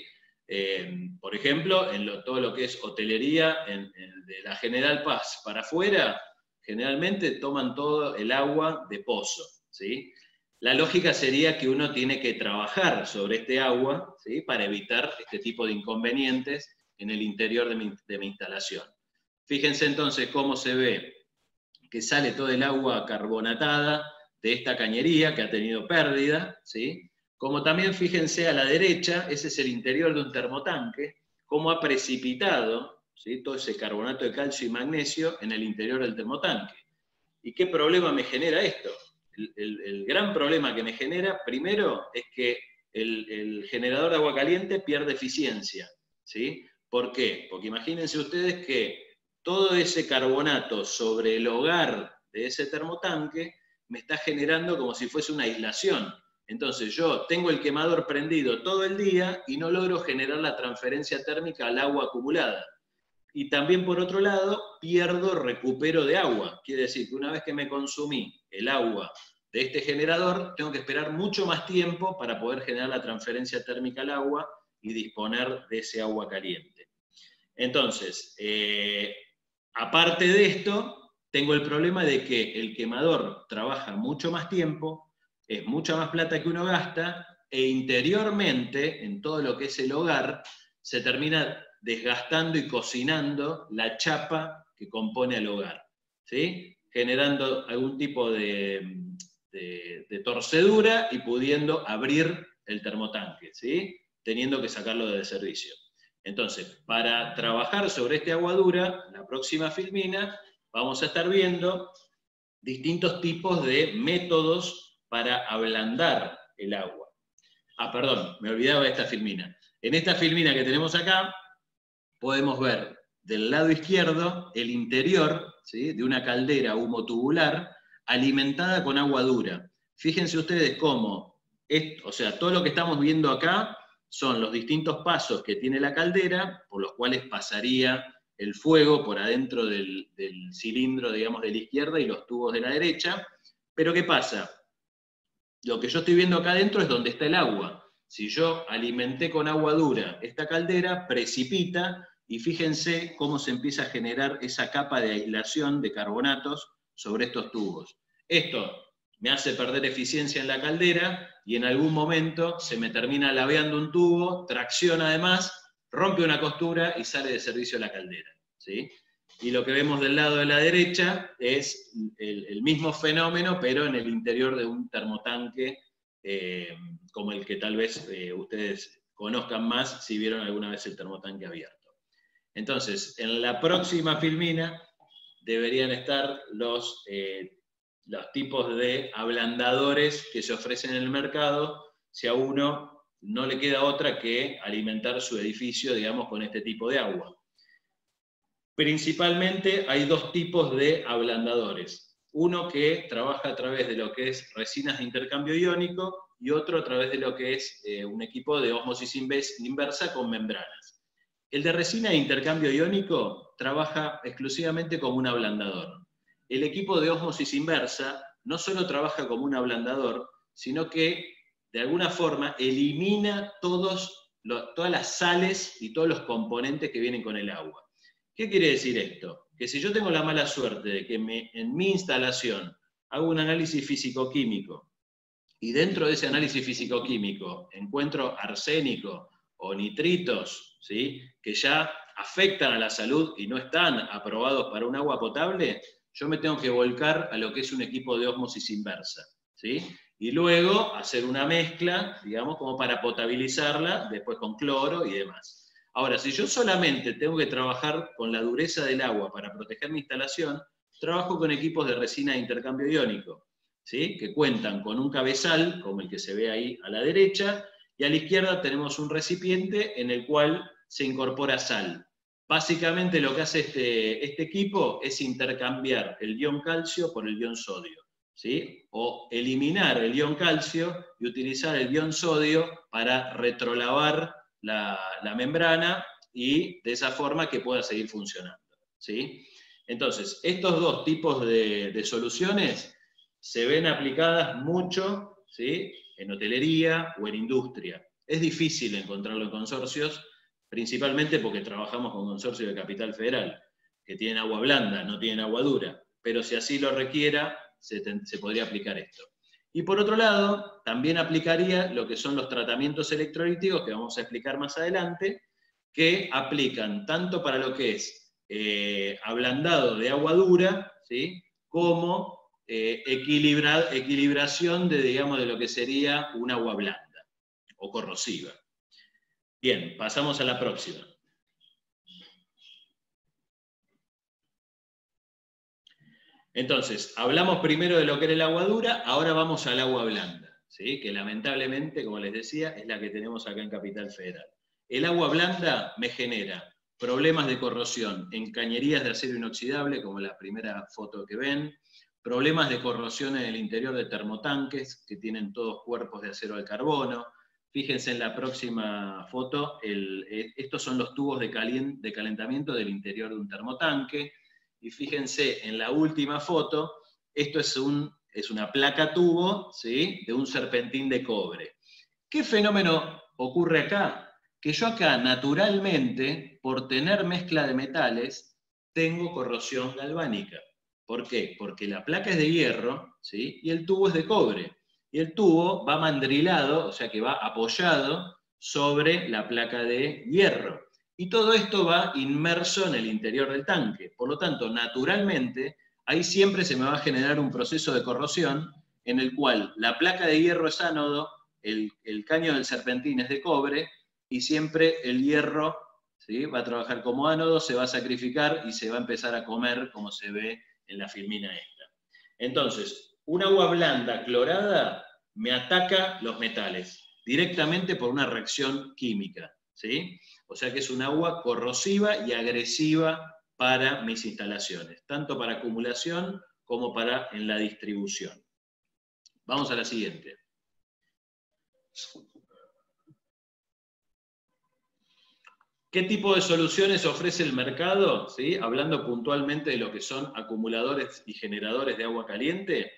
Por ejemplo, en todo lo que es hotelería, de la General Paz para afuera, generalmente toman todo el agua de pozo, ¿sí? La lógica sería que uno tiene que trabajar sobre este agua, ¿sí?, para evitar este tipo de inconvenientes en el interior de mi instalación. Fíjense entonces cómo se ve que sale todo el agua carbonatada de esta cañería que ha tenido pérdida, ¿sí? Como también fíjense a la derecha, ese es el interior de un termotanque, cómo ha precipitado, ¿sí?, todo ese carbonato de calcio y magnesio en el interior del termotanque. ¿Y qué problema me genera esto? El gran problema que me genera, primero, es que el generador de agua caliente pierde eficiencia, ¿sí? ¿Por qué? Porque imagínense ustedes que todo ese carbonato sobre el hogar de ese termotanque me está generando como si fuese una aislación. Entonces yo tengo el quemador prendido todo el día y no logro generar la transferencia térmica al agua acumulada. Y también por otro lado pierdo recupero de agua. Quiere decir que una vez que me consumí el agua de este generador, tengo que esperar mucho más tiempo para poder generar la transferencia térmica al agua y disponer de ese agua caliente. Entonces, aparte de esto, tengo el problema de que el quemador trabaja mucho más tiempo, es mucha más plata que uno gasta, e interiormente, en todo lo que es el hogar, se termina desgastando y cocinando la chapa que compone el hogar, ¿sí? Generando algún tipo de torcedura y pudiendo abrir el termotanque, ¿sí? Teniendo que sacarlo de servicio. Entonces, para trabajar sobre este agua dura, la próxima filmina, vamos a estar viendo distintos tipos de métodos para ablandar el agua. Ah, perdón, me olvidaba de esta filmina. En esta filmina que tenemos acá, podemos ver del lado izquierdo el interior, ¿sí?, de una caldera humotubular alimentada con agua dura. Fíjense ustedes cómo, o sea, todo lo que estamos viendo acá son los distintos pasos que tiene la caldera, por los cuales pasaría el fuego por adentro del cilindro, digamos, de la izquierda y los tubos de la derecha. Pero ¿qué pasa? Lo que yo estoy viendo acá adentro es donde está el agua. Si yo alimenté con agua dura esta caldera, precipita, y fíjense cómo se empieza a generar esa capa de aislación de carbonatos sobre estos tubos. Esto me hace perder eficiencia en la caldera y en algún momento se me termina laveando un tubo, tracciona además, rompe una costura y sale de servicio la caldera, ¿sí? Y lo que vemos del lado de la derecha es el mismo fenómeno, pero en el interior de un termotanque como el que tal vez ustedes conozcan más si vieron alguna vez el termotanque abierto. Entonces, en la próxima filmina deberían estar los tipos de ablandadores que se ofrecen en el mercado si a uno no le queda otra que alimentar su edificio, digamos, con este tipo de agua. Principalmente hay dos tipos de ablandadores. Uno que trabaja a través de lo que es resinas de intercambio iónico y otro a través de lo que es un equipo de ósmosis inversa con membranas. El de resina de intercambio iónico trabaja exclusivamente como un ablandador. El equipo de ósmosis inversa no solo trabaja como un ablandador, sino que de alguna forma elimina todas las sales y todos los componentes que vienen con el agua. ¿Qué quiere decir esto? Que si yo tengo la mala suerte de que en mi instalación hago un análisis físico-químico y dentro de ese análisis físico-químico encuentro arsénico o nitritos, ¿sí?, que ya afectan a la salud y no están aprobados para un agua potable, yo me tengo que volcar a lo que es un equipo de ósmosis inversa, ¿sí? Y luego hacer una mezcla, digamos, como para potabilizarla, después con cloro y demás. Ahora, si yo solamente tengo que trabajar con la dureza del agua para proteger mi instalación, trabajo con equipos de resina de intercambio iónico, ¿sí?, que cuentan con un cabezal, como el que se ve ahí a la derecha, y a la izquierda tenemos un recipiente en el cual se incorpora sal. Básicamente lo que hace este equipo es intercambiar el ion calcio por el ion sodio, ¿sí?, o eliminar el ion calcio y utilizar el ion sodio para retrolavar la membrana y de esa forma que pueda seguir funcionando, ¿sí? Entonces, estos dos tipos de soluciones se ven aplicadas mucho, ¿sí?, en hotelería o en industria. Es difícil encontrarlo en consorcios, principalmente porque trabajamos con consorcios de Capital Federal, que tienen agua blanda, no tienen agua dura, pero si así lo requiera, se podría aplicar esto. Y por otro lado, también aplicaría lo que son los tratamientos electrolíticos, que vamos a explicar más adelante, que aplican tanto para lo que es ablandado de agua dura, ¿sí?, como equilibración digamos, de lo que sería un agua blanda o corrosiva. Bien, pasamos a la próxima. Entonces, hablamos primero de lo que era el agua dura, ahora vamos al agua blanda. ¿sí? Que lamentablemente, como les decía, es la que tenemos acá en Capital Federal. El agua blanda me genera problemas de corrosión en cañerías de acero inoxidable, como la primera foto que ven, problemas de corrosión en el interior de termotanques, que tienen todos cuerpos de acero al carbono. Fíjense en la próxima foto, estos son los tubos de calentamiento del interior de un termotanque, y fíjense en la última foto, esto es una placa tubo, ¿sí? De un serpentín de cobre. ¿Qué fenómeno ocurre acá? Que yo acá naturalmente, por tener mezcla de metales, tengo corrosión galvánica. ¿Por qué? Porque la placa es de hierro, ¿sí? Y el tubo es de cobre. Y el tubo va mandrilado, o sea que va apoyado sobre la placa de hierro. Y todo esto va inmerso en el interior del tanque. Por lo tanto, naturalmente, ahí siempre se me va a generar un proceso de corrosión en el cual la placa de hierro es ánodo, el caño del serpentín es de cobre, y siempre el hierro, ¿sí? Va a trabajar como ánodo, se va a sacrificar y se va a empezar a comer, como se ve en la filmina esta. Entonces, un agua blanda clorada me ataca los metales directamente por una reacción química, ¿sí? O sea que es un agua corrosiva y agresiva para mis instalaciones, tanto para acumulación como para en la distribución. Vamos a la siguiente. ¿Qué tipo de soluciones ofrece el mercado? ¿Sí? Hablando puntualmente de lo que son acumuladores y generadores de agua caliente,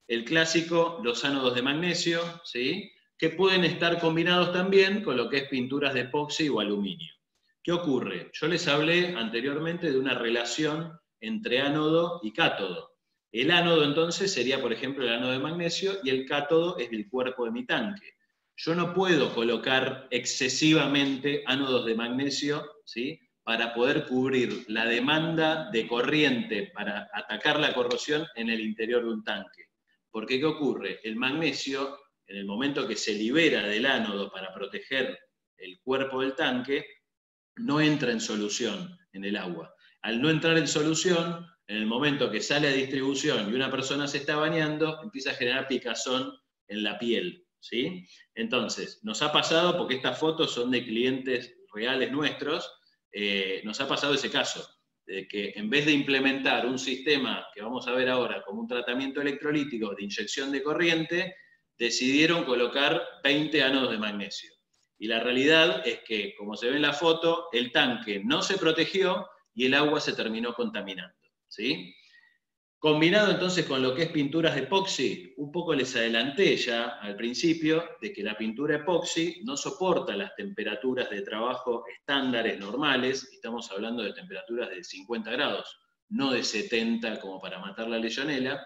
el clásico, los ánodos de magnesio, ¿sí? Que pueden estar combinados también con lo que es pinturas de epoxi o aluminio. ¿Qué ocurre? Yo les hablé anteriormente de una relación entre ánodo y cátodo. El ánodo entonces sería, por ejemplo, el ánodo de magnesio, y el cátodo es el cuerpo de mi tanque. Yo no puedo colocar excesivamente ánodos de magnesio, ¿sí? Para poder cubrir la demanda de corriente para atacar la corrosión en el interior de un tanque. Porque ¿qué ocurre? El magnesio, en el momento que se libera del ánodo para proteger el cuerpo del tanque, no entra en solución en el agua. Al no entrar en solución, en el momento que sale a distribución y una persona se está bañando, empieza a generar picazón en la piel, ¿sí? Entonces, nos ha pasado, porque estas fotos son de clientes reales nuestros, nos ha pasado ese caso, de que en vez de implementar un sistema que vamos a ver ahora como un tratamiento electrolítico de inyección de corriente, decidieron colocar 20 ánodos de magnesio. Y la realidad es que, como se ve en la foto, el tanque no se protegió y el agua se terminó contaminando, ¿sí? Combinado entonces con lo que es pinturas de epoxi, un poco les adelanté ya al principio de que la pintura epoxi no soporta las temperaturas de trabajo estándares normales, estamos hablando de temperaturas de 50 grados, no de 70 como para matar la legionela.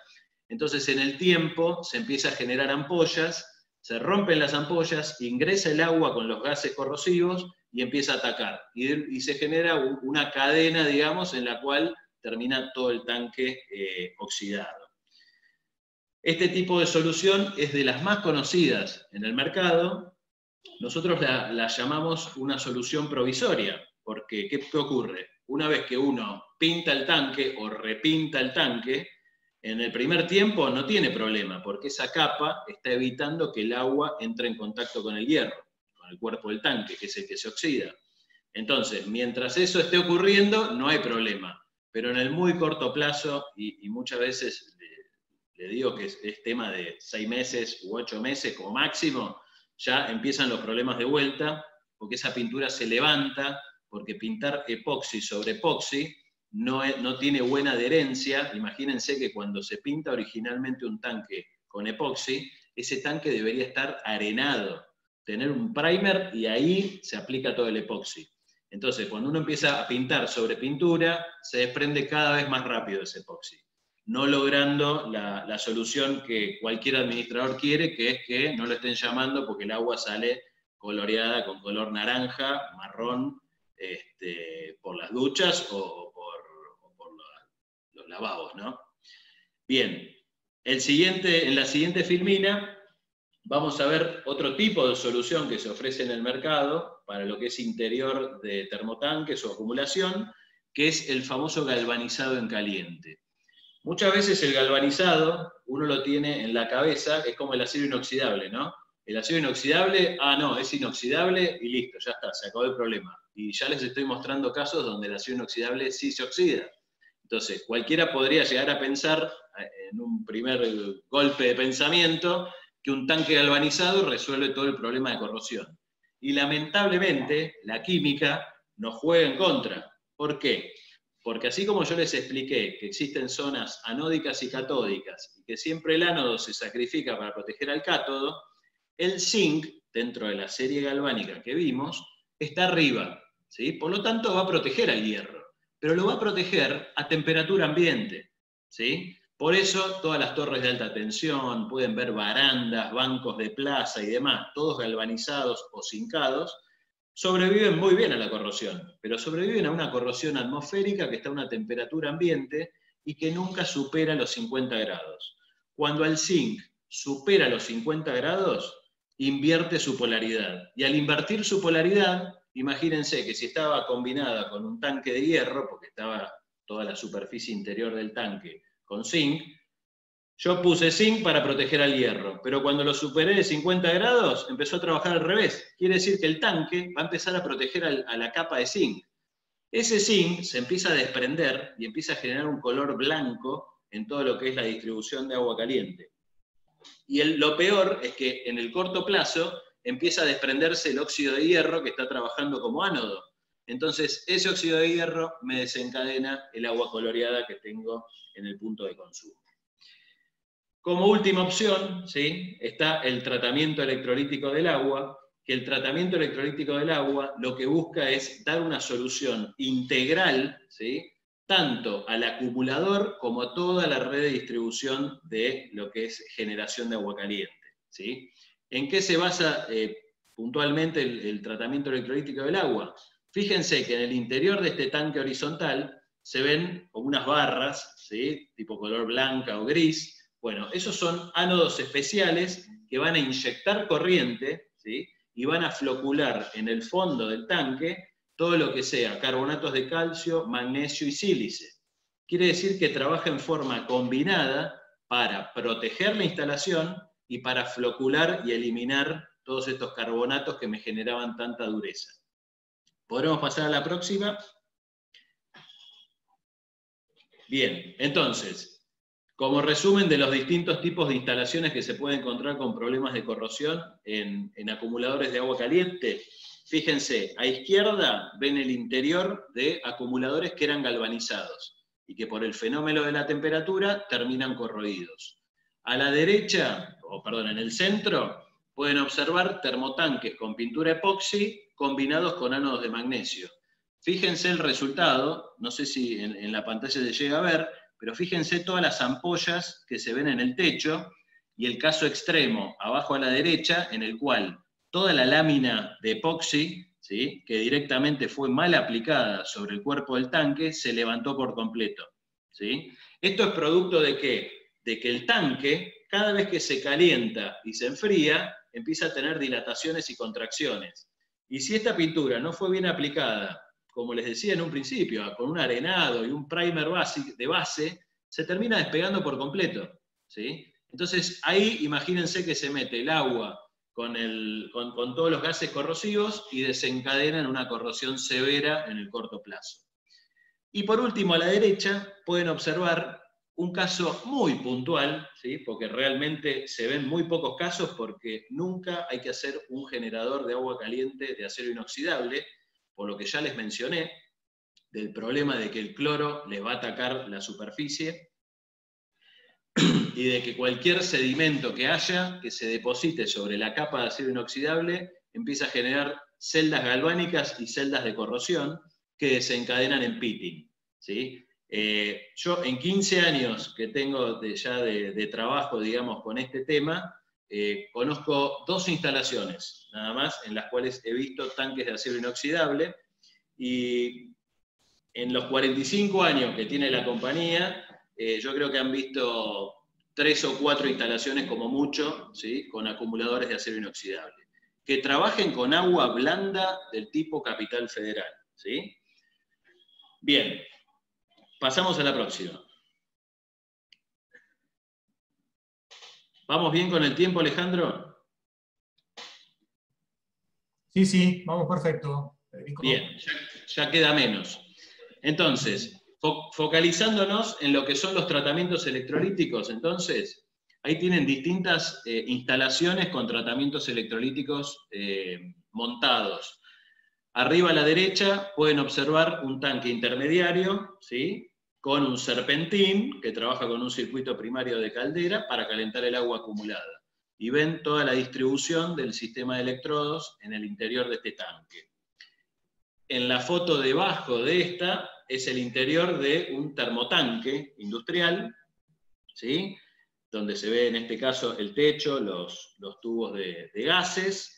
Entonces en el tiempo se empieza a generar ampollas, se rompen las ampollas, ingresa el agua con los gases corrosivos y empieza a atacar. Y se genera una cadena, digamos, en la cual termina todo el tanque oxidado. Este tipo de solución es de las más conocidas en el mercado. Nosotros la llamamos una solución provisoria, porque ¿qué ocurre? Una vez que uno pinta el tanque o repinta el tanque, en el primer tiempo no tiene problema, porque esa capa está evitando que el agua entre en contacto con el hierro, con el cuerpo del tanque, que es el que se oxida. Entonces, mientras eso esté ocurriendo, no hay problema. Pero en el muy corto plazo, y muchas veces le digo que es tema de 6 meses u 8 meses como máximo, ya empiezan los problemas de vuelta, porque esa pintura se levanta, porque pintar epoxi sobre epoxi no tiene buena adherencia. Imagínense que cuando se pinta originalmente un tanque con epoxi, ese tanque debería estar arenado, tener un primer y ahí se aplica todo el epoxi. Entonces, cuando uno empieza a pintar sobre pintura, se desprende cada vez más rápido ese epoxi, no logrando la solución que cualquier administrador quiere, que es que no lo estén llamando porque el agua sale coloreada con color naranja, marrón, por las duchas o por los lavabos, ¿no? Bien, en la siguiente filmina vamos a ver otro tipo de solución que se ofrece en el mercado para lo que es interior de termotanques o acumulación, que es el famoso galvanizado en caliente. Muchas veces el galvanizado, uno lo tiene en la cabeza, es como el acero inoxidable, ¿no? El acero inoxidable, no, es inoxidable y listo, ya está, se acabó el problema. Y ya les estoy mostrando casos donde el acero inoxidable sí se oxida. Entonces, cualquiera podría llegar a pensar, en un primer golpe de pensamiento, que un tanque galvanizado resuelve todo el problema de corrosión. Y lamentablemente, la química nos juega en contra. ¿Por qué? Porque así como yo les expliqué que existen zonas anódicas y catódicas, y que siempre el ánodo se sacrifica para proteger al cátodo, el zinc, dentro de la serie galvánica que vimos, está arriba, ¿sí? Por lo tanto va a proteger al hierro, pero lo va a proteger a temperatura ambiente, ¿sí? Por eso todas las torres de alta tensión, pueden ver barandas, bancos de plaza y demás, todos galvanizados o zincados, sobreviven muy bien a la corrosión, pero sobreviven a una corrosión atmosférica que está a una temperatura ambiente y que nunca supera los 50 grados. Cuando el zinc supera los 50 grados, invierte su polaridad. Y al invertir su polaridad, imagínense que si estaba combinada con un tanque de hierro, porque estaba toda la superficie interior del tanque con zinc, yo puse zinc para proteger al hierro, pero cuando lo superé de 50 grados, empezó a trabajar al revés. Quiere decir que el tanque va a empezar a proteger a la capa de zinc. Ese zinc se empieza a desprender y empieza a generar un color blanco en todo lo que es la distribución de agua caliente. Y lo peor es que en el corto plazo empieza a desprenderse el óxido de hierro que está trabajando como ánodo. Entonces, ese óxido de hierro me desencadena el agua coloreada que tengo en el punto de consumo. Como última opción, ¿sí?, está el tratamiento electrolítico del agua, que el tratamiento electrolítico del agua lo que busca es dar una solución integral, ¿sí?, tanto al acumulador como a toda la red de distribución de lo que es generación de agua caliente, ¿sí? ¿En qué se basa puntualmente el tratamiento electrolítico del agua? Fíjense que en el interior de este tanque horizontal se ven como unas barras, ¿sí?, tipo color blanca o gris. Bueno, esos son ánodos especiales que van a inyectar corriente, ¿sí?, y van a flocular en el fondo del tanque todo lo que sea carbonatos de calcio, magnesio y sílice. Quiere decir que trabaja en forma combinada para proteger la instalación y para flocular y eliminar todos estos carbonatos que me generaban tanta dureza. ¿Podremos pasar a la próxima? Bien, entonces, como resumen de los distintos tipos de instalaciones que se pueden encontrar con problemas de corrosión en acumuladores de agua caliente, fíjense, a izquierda ven el interior de acumuladores que eran galvanizados y que por el fenómeno de la temperatura terminan corroídos. A la derecha, en el centro, pueden observar termotanques con pintura epoxi combinados con ánodos de magnesio. Fíjense el resultado, no sé si en la pantalla se llega a ver, pero fíjense todas las ampollas que se ven en el techo y el caso extremo, abajo a la derecha, en el cual toda la lámina de epoxi, ¿sí?, que directamente fue mal aplicada sobre el cuerpo del tanque, se levantó por completo, ¿sí? Esto es producto de ¿qué? De que el tanque, cada vez que se calienta y se enfría, empieza a tener dilataciones y contracciones. Y si esta pintura no fue bien aplicada, como les decía en un principio, con un arenado y un primer de base, se termina despegando por completo, ¿sí? Entonces ahí imagínense que se mete el agua con todos los gases corrosivos y desencadenan una corrosión severa en el corto plazo. Y por último, a la derecha, pueden observar un caso muy puntual, ¿sí?, porque realmente se ven muy pocos casos, porque nunca hay que hacer un generador de agua caliente de acero inoxidable, por lo que ya les mencioné, del problema de que el cloro les va a atacar la superficie y de que cualquier sedimento que haya, que se deposite sobre la capa de acero inoxidable, empieza a generar celdas galvánicas y celdas de corrosión que desencadenan en pitting, ¿sí? Yo en 15 años que tengo ya de trabajo, digamos, con este tema, conozco 2 instalaciones, nada más, en las cuales he visto tanques de acero inoxidable, y en los 45 años que tiene la compañía, yo creo que han visto 3 o 4 instalaciones como mucho, ¿sí?, con acumuladores de acero inoxidable, que trabajen con agua blanda del tipo Capital Federal, ¿sí? Bien, pasamos a la próxima. ¿Vamos bien con el tiempo, Alejandro? Sí, vamos perfecto, Federico. Bien, ya queda menos. Entonces, focalizándonos en lo que son los tratamientos electrolíticos, entonces, ahí tienen distintas instalaciones con tratamientos electrolíticos montados. Arriba a la derecha pueden observar un tanque intermediario, ¿sí?, con un serpentín que trabaja con un circuito primario de caldera para calentar el agua acumulada. Y ven toda la distribución del sistema de electrodos en el interior de este tanque. En la foto debajo de esta es el interior de un termotanque industrial, ¿sí?, donde se ve en este caso el techo, los tubos de gases.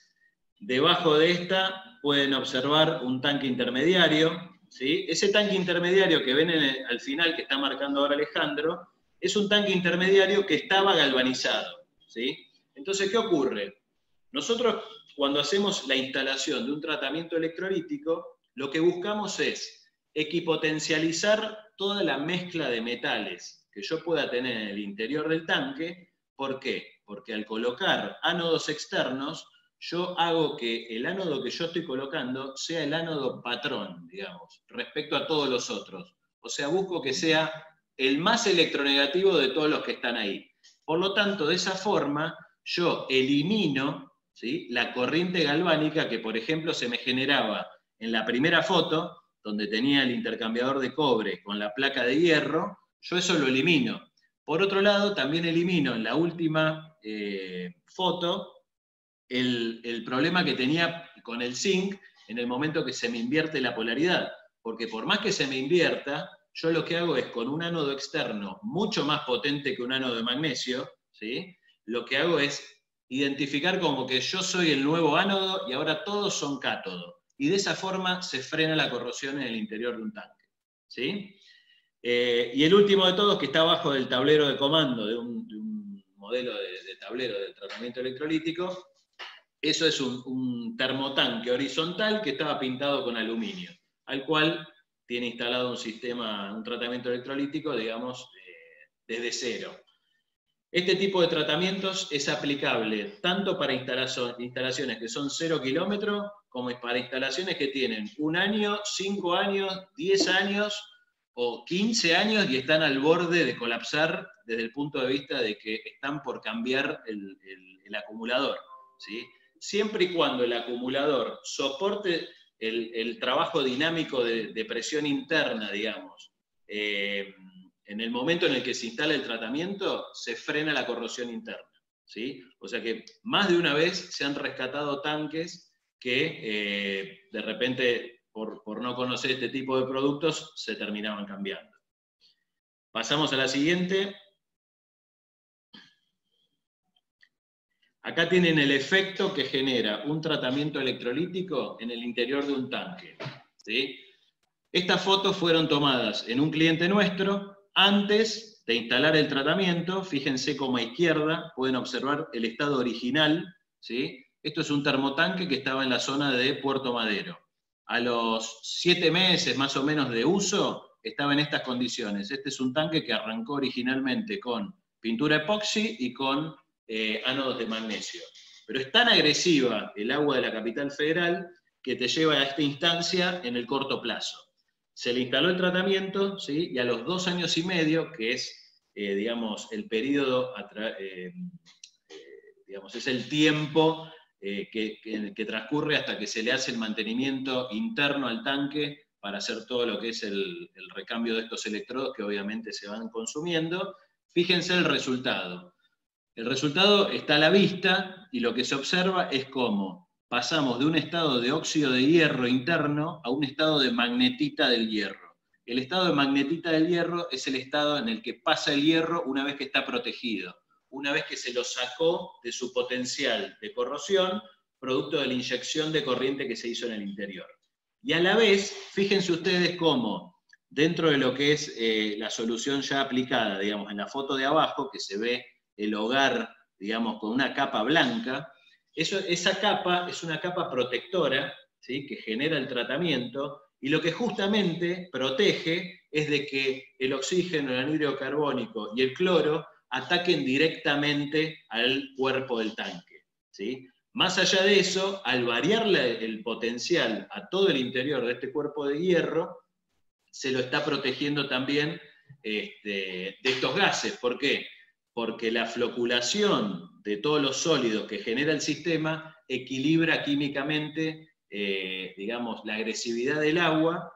Debajo de esta pueden observar un tanque intermediario, ¿sí? Ese tanque intermediario que ven al final, que está marcando ahora Alejandro, es un tanque intermediario que estaba galvanizado, ¿sí? Entonces, ¿qué ocurre? Nosotros, cuando hacemos la instalación de un tratamiento electrolítico, lo que buscamos es equipotencializar toda la mezcla de metales que yo pueda tener en el interior del tanque. ¿Por qué? Porque al colocar ánodos externos, yo hago que el ánodo que yo estoy colocando sea el ánodo patrón, digamos, respecto a todos los otros. O sea, busco que sea el más electronegativo de todos los que están ahí. Por lo tanto, de esa forma, yo elimino, ¿sí?, la corriente galvánica que, por ejemplo, se me generaba en la primera foto, donde tenía el intercambiador de cobre con la placa de hierro. Yo eso lo elimino. Por otro lado, también elimino en la última foto el problema que tenía con el zinc en el momento que se me invierte la polaridad, porque por más que se me invierta, yo lo que hago es con un ánodo externo mucho más potente que un ánodo de magnesio, ¿sí?, lo que hago es identificar como que yo soy el nuevo ánodo y ahora todos son cátodo, y de esa forma se frena la corrosión en el interior de un tanque, ¿sí? Y el último de todos, que está abajo del tablero de comando de un modelo de tablero de tratamiento electrolítico, eso es un termotanque horizontal que estaba pintado con aluminio, al cual tiene instalado un sistema, un tratamiento electrolítico, digamos, desde cero. Este tipo de tratamientos es aplicable tanto para instalaciones que son 0 kilómetros, como para instalaciones que tienen 1 año, 5 años, 10 años o 15 años y están al borde de colapsar desde el punto de vista de que están por cambiar el acumulador, ¿sí? Siempre y cuando el acumulador soporte el trabajo dinámico de presión interna, digamos, en el momento en el que se instala el tratamiento, se frena la corrosión interna, ¿sí? O sea que más de una vez se han rescatado tanques que de repente, por no conocer este tipo de productos, se terminaban cambiando. Pasamos a la siguiente. Acá tienen el efecto que genera un tratamiento electrolítico en el interior de un tanque, ¿sí? Estas fotos fueron tomadas en un cliente nuestro antes de instalar el tratamiento. Fíjense como a izquierda pueden observar el estado original, ¿sí? Esto es un termotanque que estaba en la zona de Puerto Madero. A los 7 meses más o menos de uso estaba en estas condiciones. Este es un tanque que arrancó originalmente con pintura epoxi y con ánodos de magnesio. Pero es tan agresiva el agua de la Capital Federal que te lleva a esta instancia en el corto plazo. Se le instaló el tratamiento, ¿sí?, y a los 2 años y medio, que es, digamos, el periodo, digamos, es el tiempo que transcurre hasta que se le hace el mantenimiento interno al tanque para hacer todo lo que es el recambio de estos electrodos que obviamente se van consumiendo. Fíjense el resultado. El resultado está a la vista y lo que se observa es cómo pasamos de un estado de óxido de hierro interno a un estado de magnetita del hierro. El estado de magnetita del hierro es el estado en el que pasa el hierro una vez que está protegido, una vez que se lo sacó de su potencial de corrosión, producto de la inyección de corriente que se hizo en el interior. Y a la vez, fíjense ustedes cómo, dentro de lo que es la solución ya aplicada, digamos, en la foto de abajo, que se ve el hogar, digamos, con una capa blanca, esa capa es una capa protectora, ¿sí?, que genera el tratamiento, y lo que justamente protege es de que el oxígeno, el anhídrido carbónico y el cloro ataquen directamente al cuerpo del tanque, ¿sí? Más allá de eso, al variar el potencial a todo el interior de este cuerpo de hierro, se lo está protegiendo también de estos gases. ¿Por qué? Porque la floculación de todos los sólidos que genera el sistema equilibra químicamente, digamos, la agresividad del agua,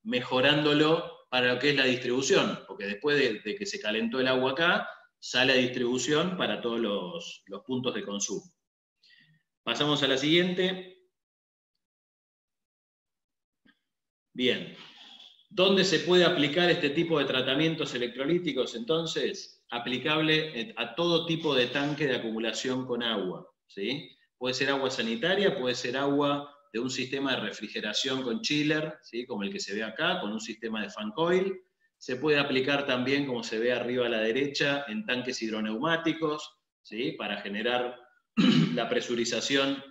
mejorándolo para lo que es la distribución, porque después de que se calentó el agua acá, sale a distribución para todos los puntos de consumo. Pasamos a la siguiente. Bien. ¿Dónde se puede aplicar este tipo de tratamientos electrolíticos? Entonces, aplicable a todo tipo de tanque de acumulación con agua, ¿sí? Puede ser agua sanitaria, puede ser agua de un sistema de refrigeración con chiller, ¿sí? Como el que se ve acá, con un sistema de fan coil. Se puede aplicar también, como se ve arriba a la derecha, en tanques hidroneumáticos, ¿sí? Para generar la presurización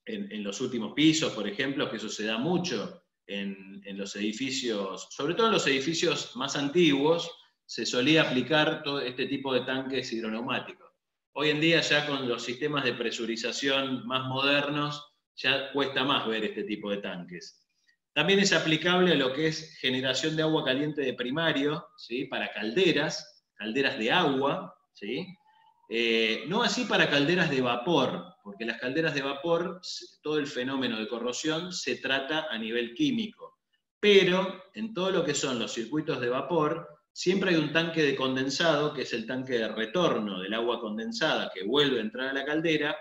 en los últimos pisos, por ejemplo, que eso se da mucho en los edificios, sobre todo en los edificios más antiguos, se solía aplicar todo este tipo de tanques hidroneumáticos. Hoy en día ya con los sistemas de presurización más modernos, ya cuesta más ver este tipo de tanques. También es aplicable a lo que es generación de agua caliente de primario, ¿sí? Para calderas de agua, ¿sí? No así para calderas de vapor, porque las calderas de vapor, todo el fenómeno de corrosión se trata a nivel químico. Pero en todo lo que son los circuitos de vapor, siempre hay un tanque de condensado, que es el tanque de retorno del agua condensada que vuelve a entrar a la caldera,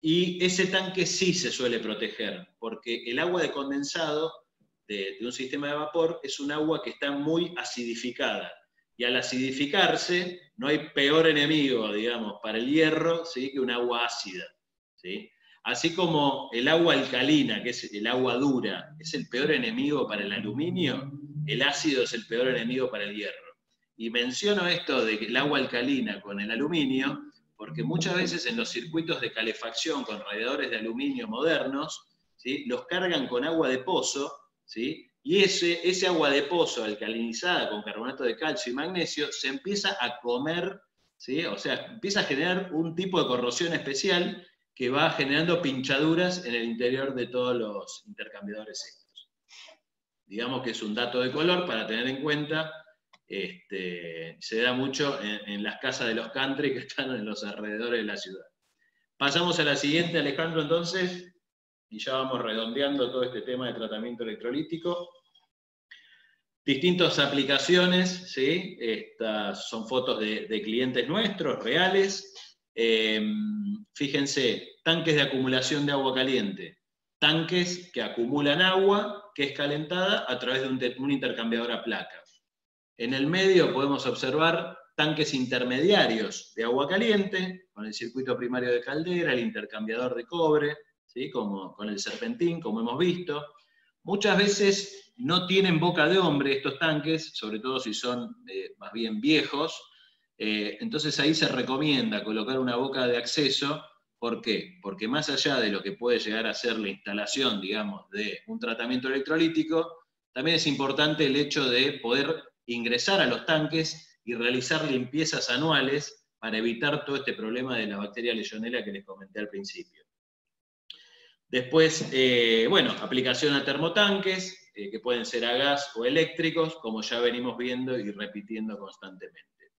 y ese tanque sí se suele proteger, porque el agua de condensado de un sistema de vapor es un agua que está muy acidificada. Y al acidificarse, no hay peor enemigo, digamos, para el hierro, ¿sí? Que un agua ácida, ¿sí? Así como el agua alcalina, que es el agua dura, es el peor enemigo para el aluminio, el ácido es el peor enemigo para el hierro. Y menciono esto del agua alcalina con el aluminio, porque muchas veces en los circuitos de calefacción con radiadores de aluminio modernos, ¿sí? Los cargan con agua de pozo, ¿sí? Y ese agua de pozo alcalinizada con carbonato de calcio y magnesio se empieza a comer, ¿sí? O sea, empieza a generar un tipo de corrosión especial que va generando pinchaduras en el interior de todos los intercambiadores estos. Digamos que es un dato de color para tener en cuenta. Se da mucho en las casas de los country que están en los alrededores de la ciudad. Pasamos a la siguiente, Alejandro, entonces, y ya vamos redondeando todo este tema de tratamiento electrolítico. Distintas aplicaciones, ¿sí? Estas son fotos de clientes nuestros, reales. Fíjense, tanques de acumulación de agua caliente. Tanques que acumulan agua que es calentada a través de un intercambiador a placa. En el medio podemos observar tanques intermediarios de agua caliente, con el circuito primario de caldera, el intercambiador de cobre, ¿sí? Como con el serpentín, como hemos visto. Muchas veces no tienen boca de hombre estos tanques, sobre todo si son más bien viejos. Entonces ahí se recomienda colocar una boca de acceso. ¿Por qué? Porque más allá de lo que puede llegar a ser la instalación, digamos, de un tratamiento electrolítico, también es importante el hecho de poder ingresar a los tanques y realizar limpiezas anuales para evitar todo este problema de la bacteria Legionella que les comenté al principio. Después, bueno, aplicación a termotanques, que pueden ser a gas o eléctricos, como ya venimos viendo y repitiendo constantemente.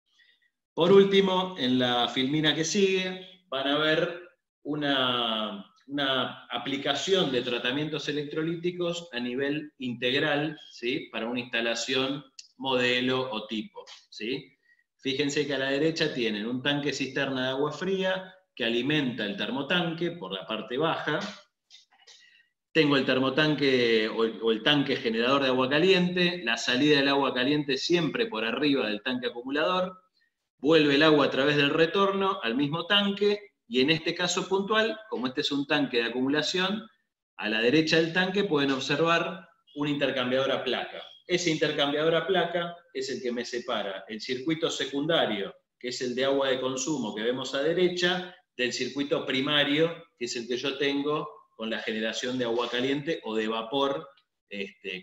Por último, en la filmina que sigue, van a ver una aplicación de tratamientos electrolíticos a nivel integral, ¿sí? Para una instalación modelo o tipo, ¿sí? Fíjense que a la derecha tienen un tanque cisterna de agua fría que alimenta el termotanque por la parte baja. Tengo el termotanque o el tanque generador de agua caliente, la salida del agua caliente siempre por arriba del tanque acumulador, vuelve el agua a través del retorno al mismo tanque, y en este caso puntual, como este es un tanque de acumulación, a la derecha del tanque pueden observar un intercambiador a placa. Ese intercambiador a placa es el que me separa el circuito secundario, que es el de agua de consumo que vemos a derecha, del circuito primario, que es el que yo tengo con la generación de agua caliente o de vapor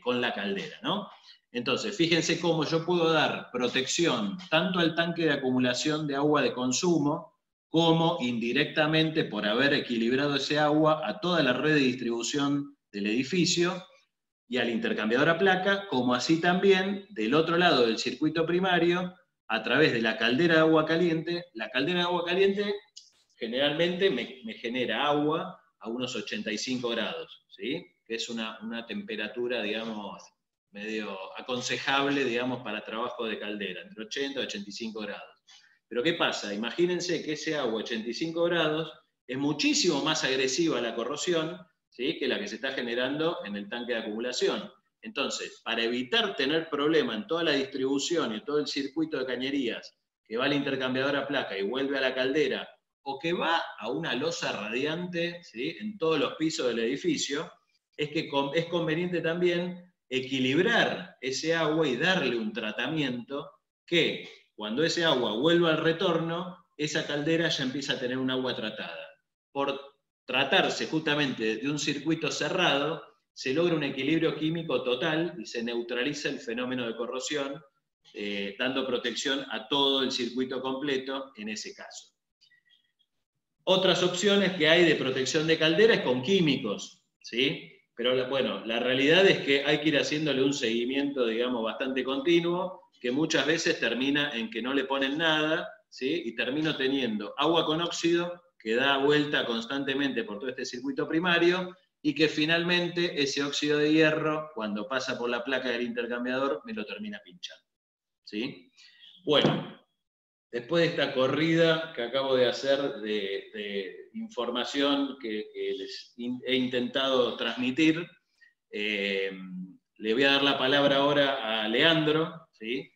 con la caldera, ¿no? Entonces, fíjense cómo yo puedo dar protección tanto al tanque de acumulación de agua de consumo, como indirectamente, por haber equilibrado ese agua, a toda la red de distribución del edificio y al intercambiador a placa, como así también del otro lado del circuito primario, a través de la caldera de agua caliente. La caldera de agua caliente generalmente me genera agua a unos 85 grados, ¿sí? Que es una temperatura, digamos, medio aconsejable, digamos, para trabajo de caldera, entre 80 y 85 grados. Pero ¿qué pasa? Imagínense que ese agua a 85 grados es muchísimo más agresiva a la corrosión, ¿sí?, que la que se está generando en el tanque de acumulación. Entonces, para evitar tener problema en toda la distribución y todo el circuito de cañerías que va al intercambiador a placa y vuelve a la caldera, o que va a una losa radiante, ¿sí?, en todos los pisos del edificio, es que es conveniente también equilibrar ese agua y darle un tratamiento que, cuando ese agua vuelva al retorno, esa caldera ya empieza a tener un agua tratada. Por tratarse justamente de un circuito cerrado, se logra un equilibrio químico total y se neutraliza el fenómeno de corrosión, dando protección a todo el circuito completo en ese caso. Otras opciones que hay de protección de caldera es con químicos, ¿sí? Pero bueno, la realidad es que hay que ir haciéndole un seguimiento, digamos, bastante continuo, que muchas veces termina en que no le ponen nada, ¿sí? Y termino teniendo agua con óxido que da vuelta constantemente por todo este circuito primario, y que finalmente ese óxido de hierro, cuando pasa por la placa del intercambiador, me lo termina pinchando, ¿sí? Bueno, después de esta corrida que acabo de hacer de información que les he intentado transmitir, le voy a dar la palabra ahora a Leandro, ¿sí?,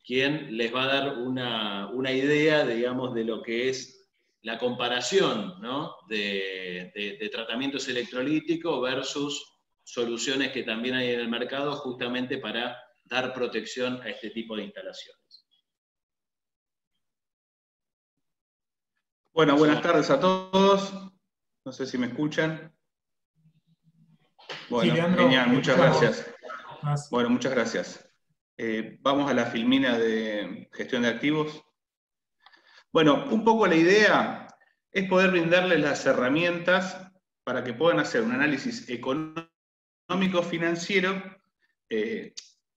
quien les va a dar una idea, digamos, de lo que es la comparación, ¿no?, de tratamientos electrolíticos versus soluciones que también hay en el mercado justamente para dar protección a este tipo de instalaciones. Bueno, buenas tardes a todos. No sé si me escuchan. Bueno, sí, Leandro, genial, muchas gracias. Bueno, muchas gracias. Vamos a la filmina de gestión de activos. Bueno, un poco la idea es poder brindarles las herramientas para que puedan hacer un análisis económico-financiero,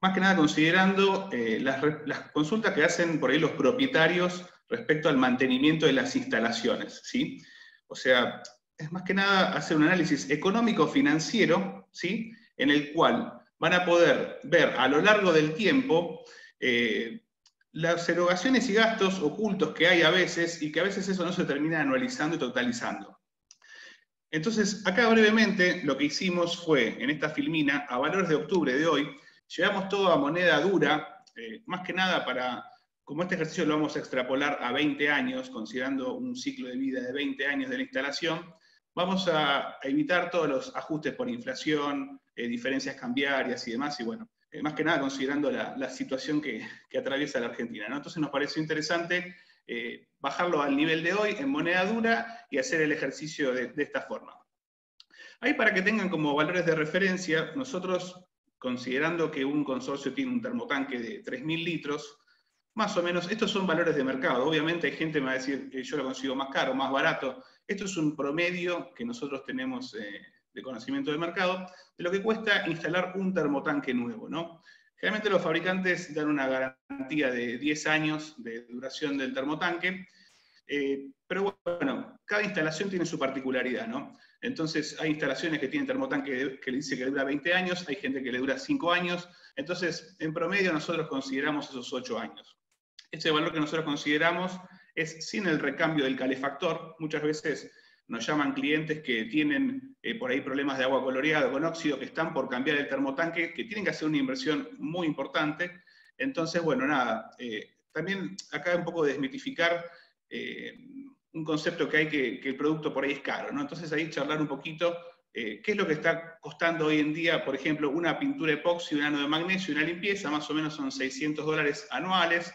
más que nada considerando las consultas que hacen por ahí los propietarios respecto al mantenimiento de las instalaciones, ¿sí? O sea, es más que nada hacer un análisis económico-financiero, ¿sí?, en el cual van a poder ver a lo largo del tiempo las erogaciones y gastos ocultos que hay a veces, y que a veces eso no se termina anualizando y totalizando. Entonces, acá brevemente lo que hicimos fue, en esta filmina, a valores de octubre de hoy, llevamos todo a moneda dura, más que nada para, como este ejercicio lo vamos a extrapolar a 20 años, considerando un ciclo de vida de 20 años de la instalación, vamos a evitar todos los ajustes por inflación, diferencias cambiarias y demás, y bueno, más que nada considerando la situación que atraviesa la Argentina, ¿no? Entonces nos pareció interesante bajarlo al nivel de hoy en moneda dura y hacer el ejercicio de esta forma. Ahí, para que tengan como valores de referencia, nosotros, considerando que un consorcio tiene un termotanque de 3.000 litros, más o menos, estos son valores de mercado. Obviamente hay gente que me va a decir que yo lo consigo más caro, más barato. Esto es un promedio que nosotros tenemos de conocimiento de mercado, de lo que cuesta instalar un termotanque nuevo, ¿no? Generalmente los fabricantes dan una garantía de 10 años de duración del termotanque, pero bueno, cada instalación tiene su particularidad, ¿no? Entonces hay instalaciones que tienen termotanque que le dice que le dura 20 años, hay gente que le dura 5 años, entonces en promedio nosotros consideramos esos 8 años. Ese valor que nosotros consideramos es sin el recambio del calefactor. Muchas veces nos llaman clientes que tienen por ahí problemas de agua coloreada con óxido, que están por cambiar el termotanque, que tienen que hacer una inversión muy importante. Entonces, bueno, nada, también acá un poco desmitificar un concepto que hay, que el producto por ahí es caro, ¿no? Entonces ahí charlar un poquito qué es lo que está costando hoy en día, por ejemplo, una pintura epoxi, un ano de magnesio y una limpieza, más o menos son $600 anuales,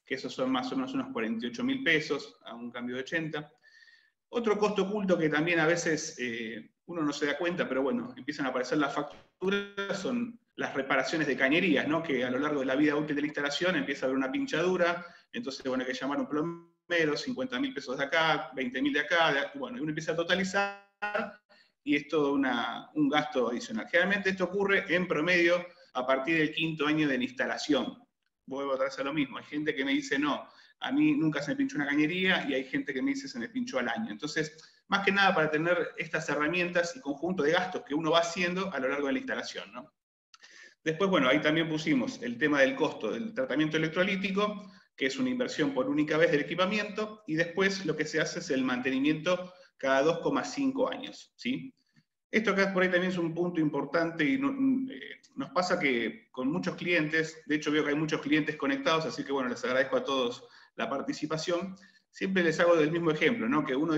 que esos son más o menos unos 48.000 pesos a un cambio de 80. Otro costo oculto que también a veces uno no se da cuenta, pero bueno, empiezan a aparecer las facturas, son las reparaciones de cañerías, ¿no? Que a lo largo de la vida útil de la instalación empieza a haber una pinchadura, entonces bueno, hay que llamar a un plomero, 50.000 pesos de acá, 20.000 de acá, bueno, y uno empieza a totalizar, y es todo un gasto adicional. Generalmente esto ocurre en promedio a partir del 5º año de la instalación. Vuelvo otra vez a lo mismo, hay gente que me dice, no, a mí nunca se me pinchó una cañería, y hay gente que me dice, se me pinchó al año. Entonces, más que nada para tener estas herramientas y conjunto de gastos que uno va haciendo a lo largo de la instalación, ¿no? Después, bueno, ahí también pusimos el tema del costo del tratamiento electrolítico, que es una inversión por única vez del equipamiento, y después lo que se hace es el mantenimiento cada 2,5 años, ¿sí? Esto acá por ahí también es un punto importante, y nos pasa que con muchos clientes, de hecho veo que hay muchos clientes conectados, así que bueno, les agradezco a todos la participación. Siempre les hago del mismo ejemplo, ¿no? Que uno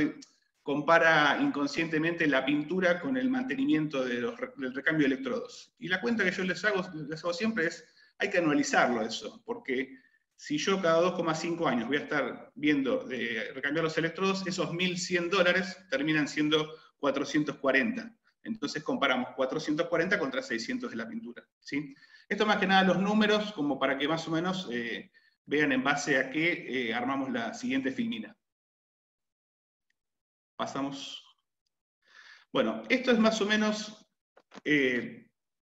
compara inconscientemente la pintura con el mantenimiento del recambio de electrodos. Y la cuenta que yo les hago siempre es, hay que anualizarlo eso, porque si yo cada 2,5 años voy a estar viendo de recambiar los electrodos, esos $1.100 terminan siendo 440. Entonces comparamos 440 contra 600 de la pintura, ¿sí? Esto más que nada los números, como para que más o menos vean en base a qué armamos la siguiente filmina. Pasamos. Bueno, esto es más o menos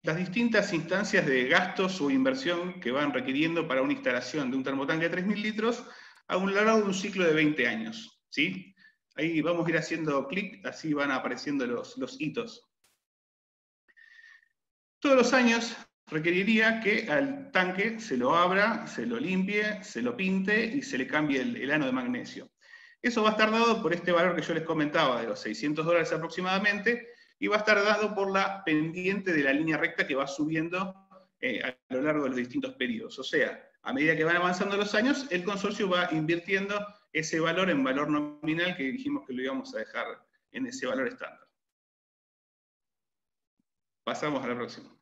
las distintas instancias de gastos o inversión que van requiriendo para una instalación de un termotanque de 3.000 litros a lo largo de un ciclo de 20 años, ¿sí? Ahí vamos a ir haciendo clic, así van apareciendo los hitos. Todos los años requeriría que al tanque se lo abra, se lo limpie, se lo pinte y se le cambie el ano de magnesio. Eso va a estar dado por este valor que yo les comentaba, de los $600 aproximadamente, y va a estar dado por la pendiente de la línea recta que va subiendo a lo largo de los distintos periodos. O sea, a medida que van avanzando los años, el consorcio va invirtiendo ese valor en valor nominal que dijimos que lo íbamos a dejar en ese valor estándar. Pasamos a la próxima.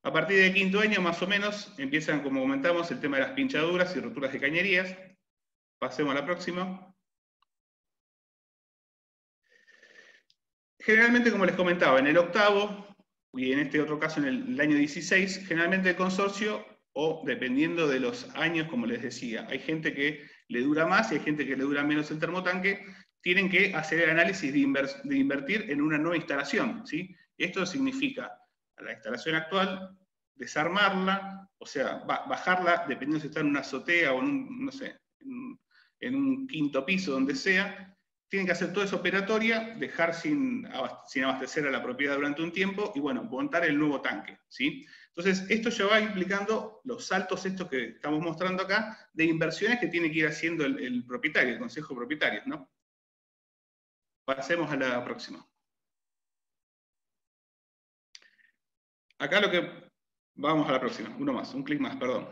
A partir del 5º año, más o menos, empiezan, como comentamos, el tema de las pinchaduras y roturas de cañerías. Pasemos a la próxima. Generalmente, como les comentaba, en el 8º, y en este otro caso en el año 16, generalmente el consorcio, o dependiendo de los años, como les decía, hay gente que le dura más y hay gente que le dura menos el termotanque, tienen que hacer el análisis de invertir en una nueva instalación, ¿sí? Esto significa a la instalación actual, desarmarla, o sea, bajarla, dependiendo si está en una azotea o en un, no sé, en un 5º piso, donde sea, tienen que hacer toda esa operatoria, dejar sin abastecer a la propiedad durante un tiempo, y bueno, montar el nuevo tanque, ¿sí? Entonces, esto ya va implicando los saltos estos que estamos mostrando acá, de inversiones que tiene que ir haciendo el propietario, el consejo de propietarios, ¿no? Pasemos a la próxima. Acá lo que... Vamos a la próxima, uno más, un clic más, perdón.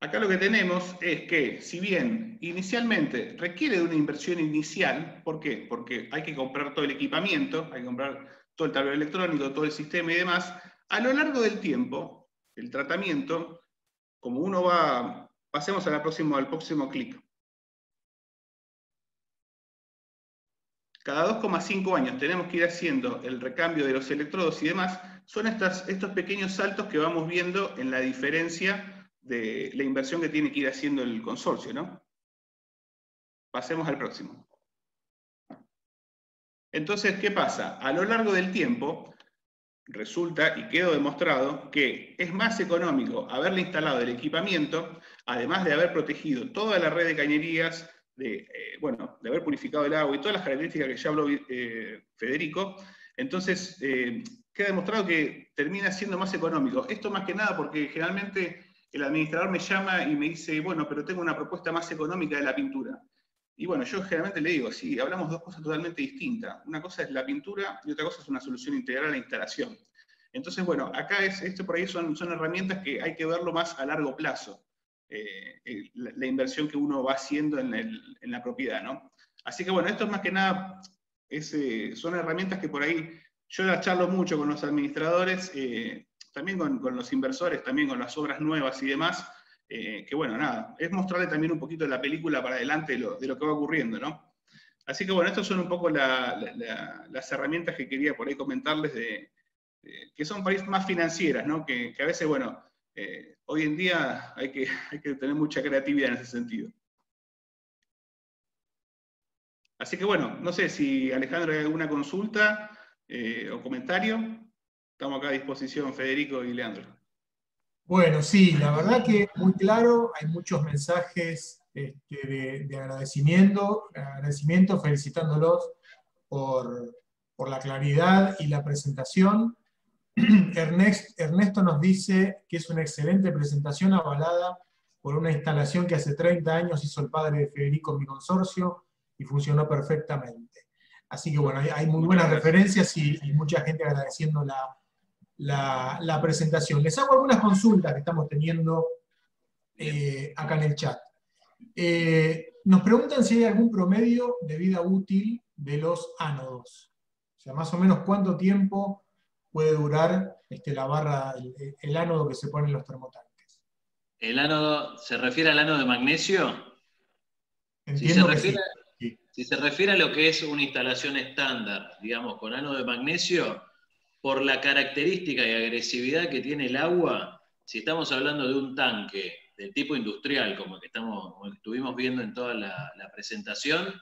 Acá lo que tenemos es que, si bien inicialmente requiere de una inversión inicial, ¿por qué? Porque hay que comprar todo el equipamiento, hay que comprar todo el tablero electrónico, todo el sistema y demás, a lo largo del tiempo, el tratamiento, como uno va... Pasemos al próximo clic. Cada 2,5 años tenemos que ir haciendo el recambio de los electrodos y demás. Son estos pequeños saltos que vamos viendo en la diferencia de la inversión que tiene que ir haciendo el consorcio, ¿no? Pasemos al próximo. Entonces, ¿qué pasa? A lo largo del tiempo, resulta y quedó demostrado que es más económico haberle instalado el equipamiento, además de haber protegido toda la red de cañerías, de haber purificado el agua y todas las características que ya habló Federico. Entonces, queda demostrado que termina siendo más económico. Esto más que nada porque generalmente el administrador me llama y me dice, bueno, pero tengo una propuesta más económica de la pintura. Y bueno, yo generalmente le digo, sí, hablamos de dos cosas totalmente distintas. Una cosa es la pintura y otra cosa es una solución integral a la instalación. Entonces, bueno, acá esto por ahí son herramientas que hay que verlo más a largo plazo. La inversión que uno va haciendo en la propiedad, ¿no? Así que bueno, esto es más que nada, son herramientas que por ahí yo las charlo mucho con los administradores, también con los inversores, también con las obras nuevas y demás, que bueno, nada, es mostrarle también un poquito de la película para adelante de lo que va ocurriendo, ¿no? Así que bueno, estas son un poco las herramientas que quería por ahí comentarles, que son más financieras, ¿no? Que a veces, bueno, hoy en día hay que tener mucha creatividad en ese sentido. Así que bueno, no sé si Alejandro hay alguna consulta o comentario. Estamos acá a disposición, Federico y Leandro. Bueno, sí, la verdad que muy claro, hay muchos mensajes de agradecimiento, felicitándolos por la claridad y la presentación. Ernesto nos dice que es una excelente presentación avalada por una instalación que hace 30 años hizo el padre de Federico en mi consorcio y funcionó perfectamente. Así que bueno, hay muy buenas referencias y mucha gente agradeciendo la presentación. Les hago algunas consultas que estamos teniendo acá en el chat. Nos preguntan si hay algún promedio de vida útil de los ánodos. O sea, más o menos cuánto tiempo puede durar la barra, el ánodo que se pone en los termotanques. ¿El ánodo se refiere al ánodo de magnesio? Entiendo Si se refiere a lo que es una instalación estándar, digamos, con ánodo de magnesio, por la característica y agresividad que tiene el agua, si estamos hablando de un tanque del tipo industrial, como que estuvimos viendo en toda la presentación,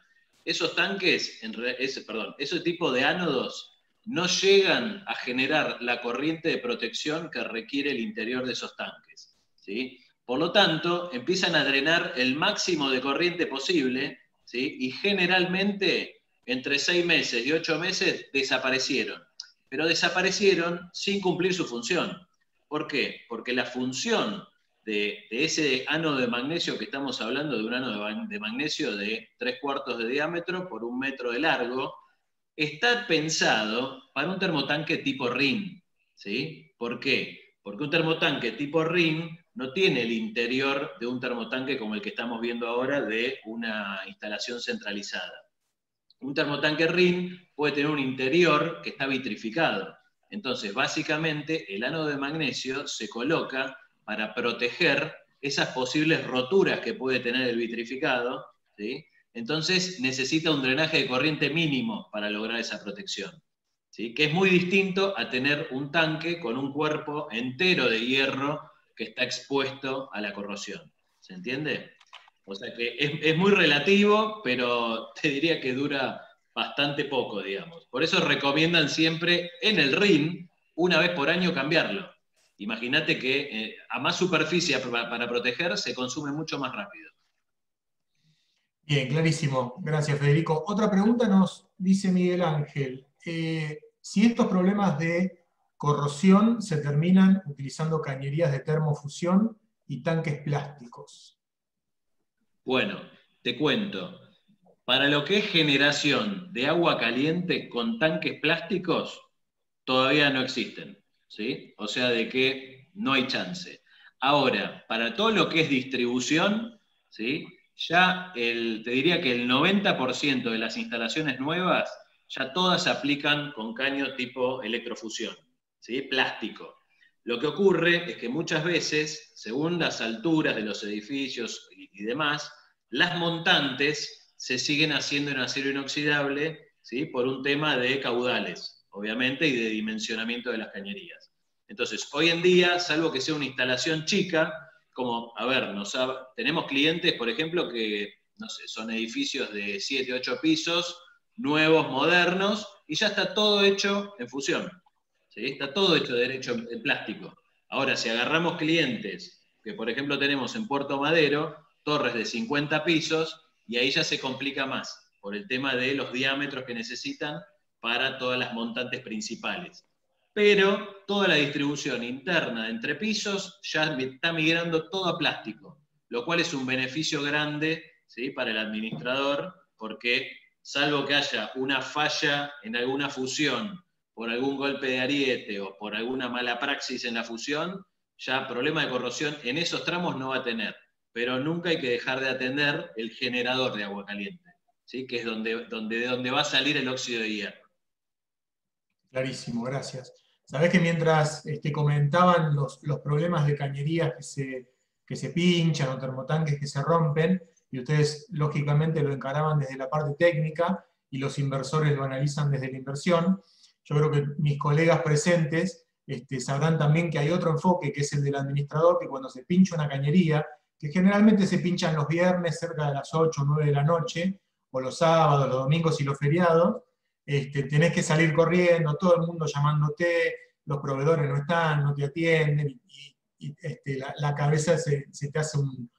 esos tanques, ese tipo de ánodos, no llegan a generar la corriente de protección que requiere el interior de esos tanques, ¿sí? Por lo tanto, empiezan a drenar el máximo de corriente posible, ¿sí? Y generalmente, entre 6 meses y 8 meses, desaparecieron. Pero desaparecieron sin cumplir su función. ¿Por qué? Porque la función de ese ánodo de magnesio que estamos hablando, de un ánodo de magnesio de 3/4 de diámetro por 1 metro de largo, está pensado para un termotanque tipo RIN, ¿sí? ¿Por qué? Porque un termotanque tipo RIN no tiene el interior de un termotanque como el que estamos viendo ahora de una instalación centralizada. Un termotanque RIN puede tener un interior que está vitrificado. Entonces, básicamente, el ánodo de magnesio se coloca para proteger esas posibles roturas que puede tener el vitrificado, ¿sí? Entonces necesita un drenaje de corriente mínimo para lograr esa protección, ¿sí? Que es muy distinto a tener un tanque con un cuerpo entero de hierro que está expuesto a la corrosión. ¿Se entiende? O sea que es muy relativo, pero te diría que dura bastante poco, digamos. Por eso recomiendan siempre en el RIN, 1 vez por año cambiarlo. Imagínate que a más superficie para proteger se consume mucho más rápido. Bien, clarísimo. Gracias, Federico. Otra pregunta nos dice Miguel Ángel. Si estos problemas de corrosión se terminan utilizando cañerías de termofusión y tanques plásticos. Bueno, te cuento. Para lo que es generación de agua caliente con tanques plásticos, todavía no existen, ¿sí? O sea, de que no hay chance. Ahora, para todo lo que es distribución, ¿sí? Ya te diría que el 90% de las instalaciones nuevas ya todas se aplican con caño tipo electrofusión, ¿sí? Plástico. Lo que ocurre es que muchas veces, según las alturas de los edificios y demás, las montantes se siguen haciendo en acero inoxidable, ¿sí? Por un tema de caudales, obviamente, y de dimensionamiento de las cañerías. Entonces, hoy en día, salvo que sea una instalación chica, como, a ver, tenemos clientes, por ejemplo, que, no sé, son edificios de 7, 8 pisos, nuevos, modernos, y ya está todo hecho en fusión, ¿sí? Está todo hecho en plástico. Ahora, si agarramos clientes que, por ejemplo, tenemos en Puerto Madero, torres de 50 pisos, y ahí ya se complica más, por el tema de los diámetros que necesitan para todas las montantes principales. Pero toda la distribución interna de entre pisos ya está migrando todo a plástico, lo cual es un beneficio grande, ¿sí? Para el administrador, porque salvo que haya una falla en alguna fusión, por algún golpe de ariete o por alguna mala praxis en la fusión, ya problema de corrosión en esos tramos no va a tener. Pero nunca hay que dejar de atender el generador de agua caliente, ¿sí? Que es de donde va a salir el óxido de hierro. Clarísimo, gracias. Sabés que mientras comentaban los problemas de cañerías que se pinchan o termotanques que se rompen, y ustedes lógicamente lo encaraban desde la parte técnica y los inversores lo analizan desde la inversión. Yo creo que mis colegas presentes sabrán también que hay otro enfoque, que es el del administrador, que cuando se pincha una cañería, que generalmente se pinchan los viernes cerca de las 8 o 9 de la noche, o los sábados, los domingos y los feriados, tenés que salir corriendo, todo el mundo llamándote, los proveedores no están, no te atienden, y la cabeza se te hace un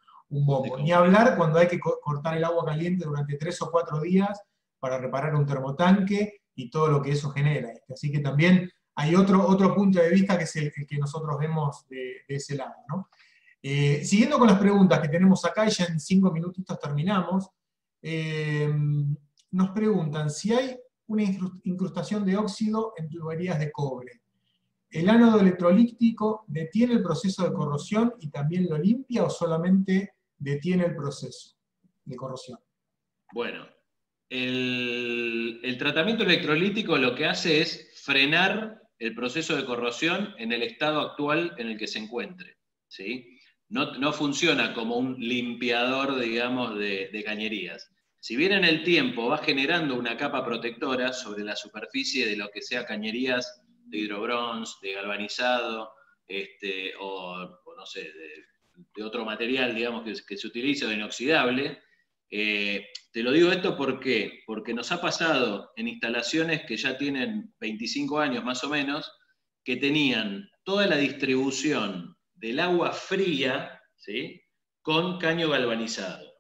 bombo. Ni hablar cuando hay que cortar el agua caliente durante 3 o 4 días para reparar un termotanque y todo lo que eso genera. Así que también hay otro punto de vista que es el que nosotros vemos de ese lado, ¿no? Siguiendo con las preguntas que tenemos acá, y ya en 5 minutitos terminamos, nos preguntan si hay una incrustación de óxido en tuberías de cobre. ¿El ánodo electrolítico detiene el proceso de corrosión y también lo limpia o solamente detiene el proceso de corrosión? Bueno, el tratamiento electrolítico lo que hace es frenar el proceso de corrosión en el estado actual en el que se encuentre, ¿sí? No funciona como un limpiador, digamos, de cañerías. Si bien en el tiempo va generando una capa protectora sobre la superficie de lo que sea cañerías de hidrobronce, de galvanizado, o no sé, de otro material, digamos, que se utiliza, o inoxidable, te lo digo esto porque nos ha pasado en instalaciones que ya tienen 25 años más o menos, que tenían toda la distribución del agua fría, ¿sí?, con caño galvanizado.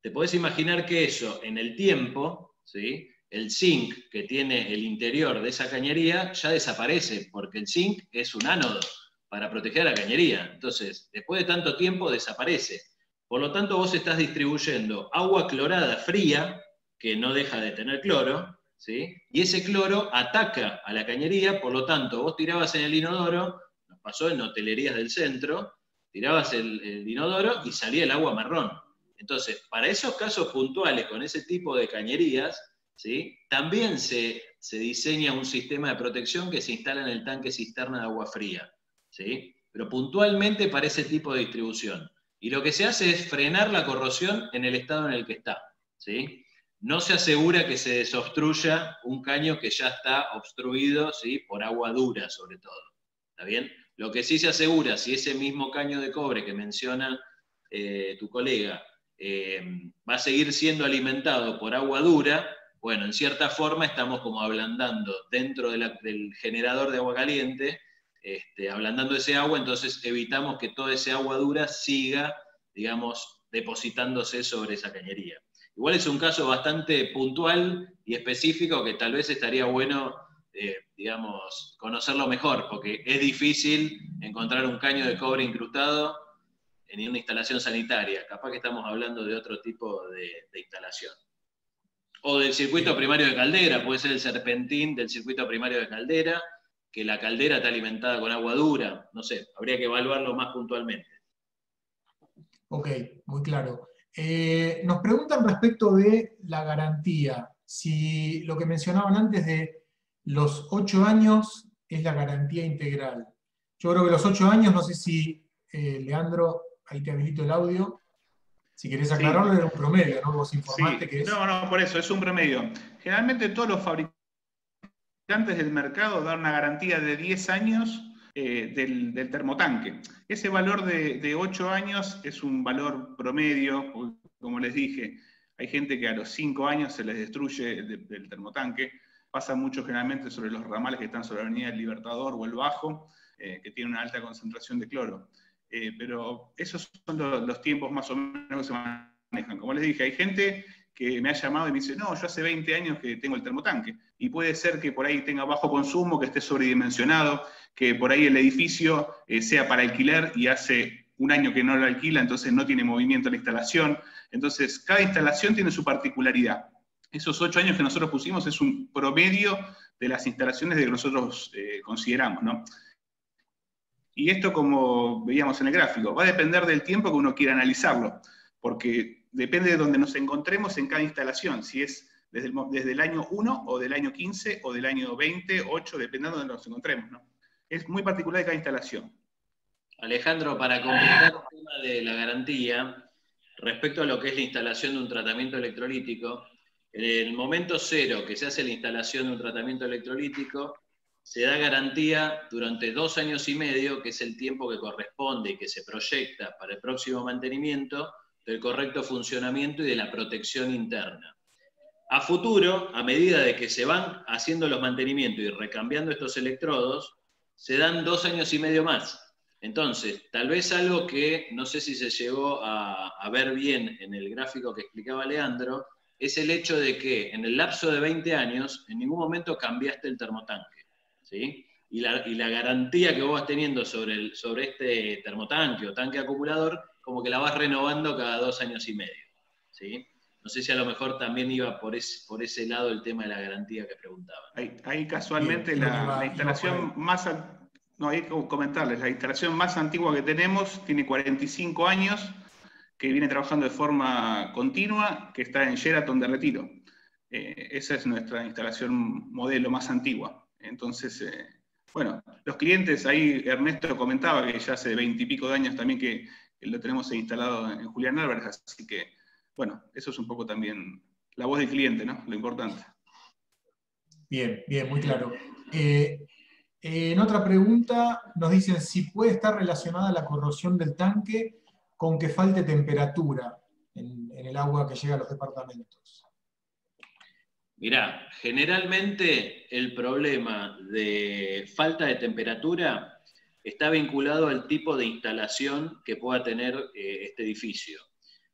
Te podés imaginar que eso, en el tiempo, ¿sí?, el zinc que tiene el interior de esa cañería ya desaparece, porque el zinc es un ánodo para proteger a la cañería. Entonces, después de tanto tiempo, desaparece. Por lo tanto, vos estás distribuyendo agua clorada fría, que no deja de tener cloro, ¿sí?, y ese cloro ataca a la cañería, por lo tanto, vos tirabas en el inodoro, nos pasó en hotelerías del centro, tirabas el inodoro y salía el agua marrón. Entonces, para esos casos puntuales, con ese tipo de cañerías, ¿sí?, también se diseña un sistema de protección que se instala en el tanque cisterna de agua fría, ¿sí?, pero puntualmente para ese tipo de distribución. Y lo que se hace es frenar la corrosión en el estado en el que está, ¿sí? No se asegura que se desobstruya un caño que ya está obstruido, ¿sí?, por agua dura sobre todo, ¿está bien? Lo que sí se asegura, si ese mismo caño de cobre que menciona tu colega va a seguir siendo alimentado por agua dura, bueno, en cierta forma estamos como ablandando dentro del generador de agua caliente, ablandando ese agua, entonces evitamos que toda esa agua dura siga, digamos, depositándose sobre esa cañería. Igual es un caso bastante puntual y específico que tal vez estaría bueno, digamos, conocerlo mejor, porque es difícil encontrar un caño de cobre incrustado en una instalación sanitaria. Capaz que estamos hablando de otro tipo de instalación. O del circuito primario de caldera, puede ser el serpentín del circuito primario de caldera, que la caldera está alimentada con agua dura, no sé, habría que evaluarlo más puntualmente. Ok, muy claro. Nos preguntan respecto de la garantía, si lo que mencionaban antes de los 8 años es la garantía integral. Yo creo que los 8 años, no sé si, Leandro, ahí te habilito el audio, si querés aclararlo, era un promedio, ¿no? Vos informaste que es... No, por eso, es un promedio. Generalmente todos los fabricantes del mercado dan una garantía de 10 años del termotanque. Ese valor de 8 años es un valor promedio, como les dije, hay gente que a los 5 años se les destruye del termotanque, pasa mucho generalmente sobre los ramales que están sobre la avenida del Libertador o el Bajo, que tienen una alta concentración de cloro. Pero esos son los tiempos más o menos que se manejan. Como les dije, hay gente que me ha llamado y me dice, no, yo hace 20 años que tengo el termotanque, y puede ser que por ahí tenga bajo consumo, que esté sobredimensionado, que por ahí el edificio sea para alquiler y hace un año que no lo alquila, entonces no tiene movimiento la instalación. Entonces, cada instalación tiene su particularidad. Esos 8 años que nosotros pusimos es un promedio de las instalaciones de que nosotros consideramos, ¿no? Y esto, como veíamos en el gráfico, va a depender del tiempo que uno quiera analizarlo, porque depende de donde nos encontremos en cada instalación, si es desde el año 1 o del año 15 o del año 20, 8, dependiendo de donde nos encontremos, ¿no? Es muy particular de cada instalación. Alejandro, para completar el tema de la garantía, respecto a lo que es la instalación de un tratamiento electrolítico, en el momento cero que se hace la instalación de un tratamiento electrolítico, se da garantía durante 2 años y medio, que es el tiempo que corresponde y que se proyecta para el próximo mantenimiento, del correcto funcionamiento y de la protección interna. A futuro, a medida de que se van haciendo los mantenimientos y recambiando estos electrodos, se dan 2 años y medio más. Entonces, tal vez algo que no sé si se llegó a ver bien en el gráfico que explicaba Leandro, es el hecho de que en el lapso de 20 años, en ningún momento cambiaste el termotanque, ¿sí? Y la garantía que vos vas teniendo sobre este termotanque o tanque acumulador, como que la vas renovando cada 2 años y medio, ¿sí? No sé si a lo mejor también iba por ese lado el tema de la garantía que preguntaban. Ahí casualmente la instalación más... No, hay que comentarles, la instalación más antigua que tenemos tiene 45 años, que viene trabajando de forma continua, que está en Sheraton de Retiro. Esa es nuestra instalación modelo más antigua. Entonces, bueno, los clientes, ahí Ernesto comentaba que ya hace 20 y pico de años también que lo tenemos instalado en Julián Álvarez, así que, bueno, eso es un poco también la voz del cliente, ¿no? Lo importante. Bien, bien, muy claro. En otra pregunta nos dicen si puede estar relacionada la corrosión del tanque con que falte temperatura en el agua que llega a los departamentos. Mirá, generalmente el problema de falta de temperatura está vinculado al tipo de instalación que pueda tener este edificio.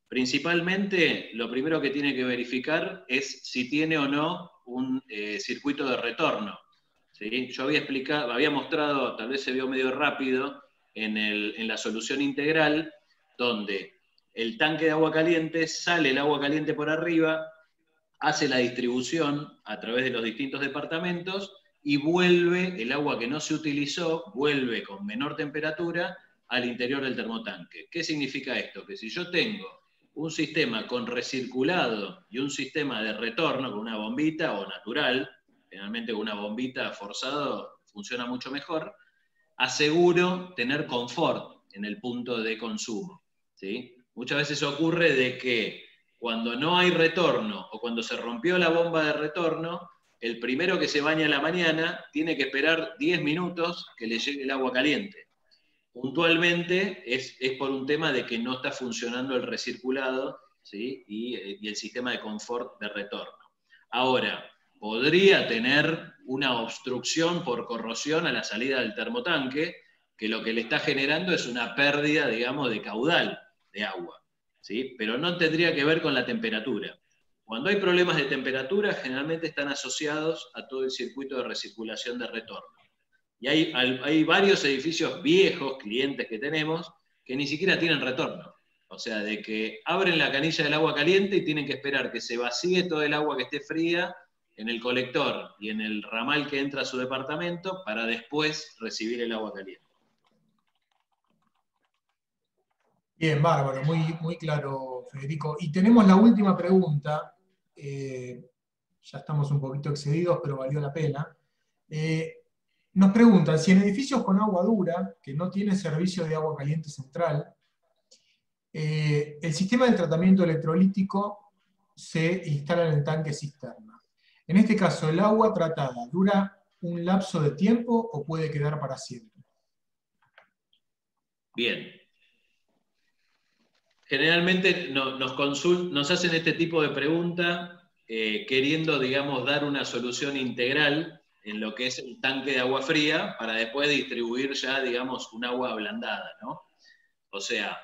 Principalmente, lo primero que tiene que verificar es si tiene o no un circuito de retorno. ¿Sí? Yo había mostrado, tal vez se vio medio rápido, en la solución integral, donde el tanque de agua caliente, sale el agua caliente por arriba, hace la distribución a través de los distintos departamentos y vuelve el agua que no se utilizó, vuelve con menor temperatura al interior del termotanque. ¿Qué significa esto? Que si yo tengo un sistema con recirculado y un sistema de retorno con una bombita o natural, generalmente con una bombita forzado funciona mucho mejor, aseguro tener confort en el punto de consumo, ¿sí? Muchas veces ocurre de que cuando no hay retorno o cuando se rompió la bomba de retorno, el primero que se baña a la mañana tiene que esperar 10 minutos que le llegue el agua caliente. Puntualmente es por un tema de que no está funcionando el recirculado, ¿sí? y el sistema de confort de retorno. Ahora, podría tener una obstrucción por corrosión a la salida del termotanque, que lo que le está generando es una pérdida, digamos, de caudal de agua, ¿sí? Pero no tendría que ver con la temperatura. Cuando hay problemas de temperatura, generalmente están asociados a todo el circuito de recirculación de retorno. Y hay varios edificios viejos, clientes que tenemos, que ni siquiera tienen retorno. O sea, de que abren la canilla del agua caliente y tienen que esperar que se vacíe todo el agua que esté fría en el colector y en el ramal que entra a su departamento para después recibir el agua caliente. Bien, bárbaro, muy, muy claro, Federico. Y tenemos la última pregunta, ya estamos un poquito excedidos, pero valió la pena. Nos preguntan si en edificios con agua dura, que no tienen servicio de agua caliente central, el sistema de tratamiento electrolítico se instala en el tanque cisterna. En este caso, ¿el agua tratada dura un lapso de tiempo o puede quedar para siempre? Bien. Generalmente nos hacen este tipo de pregunta queriendo, digamos, dar una solución integral en lo que es el tanque de agua fría para después distribuir ya, digamos, un agua ablandada, ¿no? O sea,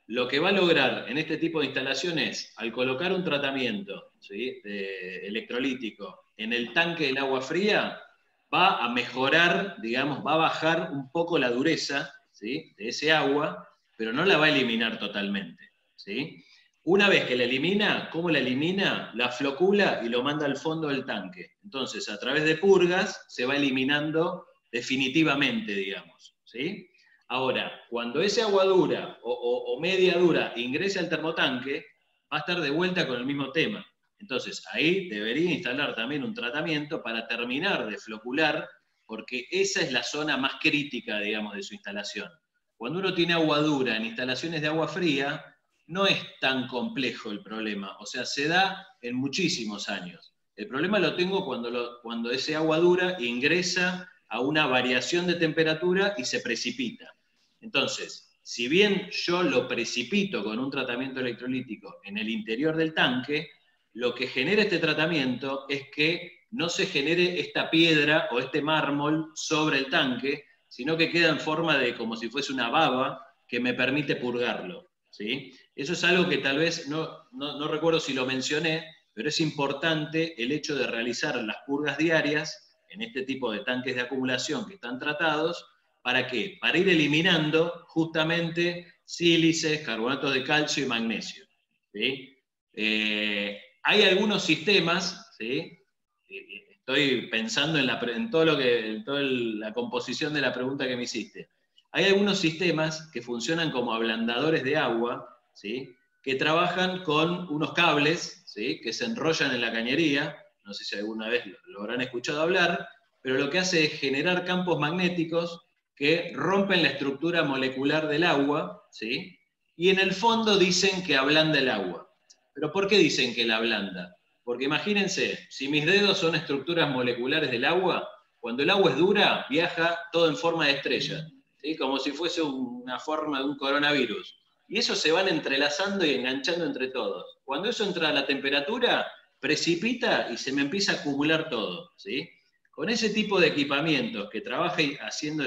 lo que va a lograr en este tipo de instalaciones, al colocar un tratamiento, ¿sí? Electrolítico en el tanque del agua fría, va a mejorar, digamos, va a bajar un poco la dureza, ¿sí? De ese agua, pero no la va a eliminar totalmente, ¿sí? Una vez que la elimina, ¿cómo la elimina? La flocula y lo manda al fondo del tanque. Entonces, a través de purgas, se va eliminando definitivamente, digamos, ¿sí? Ahora, cuando ese agua dura o media dura ingrese al termotanque, va a estar de vuelta con el mismo tema. Entonces, ahí debería instalar también un tratamiento para terminar de flocular, porque esa es la zona más crítica, digamos, de su instalación. Cuando uno tiene agua dura en instalaciones de agua fría, no es tan complejo el problema, o sea, se da en muchísimos años. El problema lo tengo cuando ese agua dura ingresa a una variación de temperatura y se precipita. Entonces, si bien yo lo precipito con un tratamiento electrolítico en el interior del tanque, lo que genera este tratamiento es que no se genere esta piedra o este mármol sobre el tanque, sino que queda en forma de como si fuese una baba que me permite purgarlo, ¿sí? Eso es algo que tal vez, no recuerdo si lo mencioné, pero es importante el hecho de realizar las purgas diarias en este tipo de tanques de acumulación que están tratados. ¿Para qué? Para ir eliminando justamente sílices, carbonatos de calcio y magnesio, ¿sí? Hay algunos sistemas, ¿sí? Estoy pensando en toda la composición de la pregunta que me hiciste. Hay algunos sistemas que funcionan como ablandadores de agua, ¿sí? Que trabajan con unos cables, ¿sí? Que se enrollan en la cañería, no sé si alguna vez lo habrán escuchado hablar, pero lo que hace es generar campos magnéticos que rompen la estructura molecular del agua, ¿sí? Y en el fondo dicen que ablanda el agua. ¿Pero por qué dicen que la ablanda? Porque imagínense, si mis dedos son estructuras moleculares del agua, cuando el agua es dura, viaja todo en forma de estrella, ¿sí? Como si fuese una forma de un coronavirus. Y eso se van entrelazando y enganchando entre todos. Cuando eso entra a la temperatura, precipita y se me empieza a acumular todo, ¿sí? Con ese tipo de equipamientos que trabaja haciendo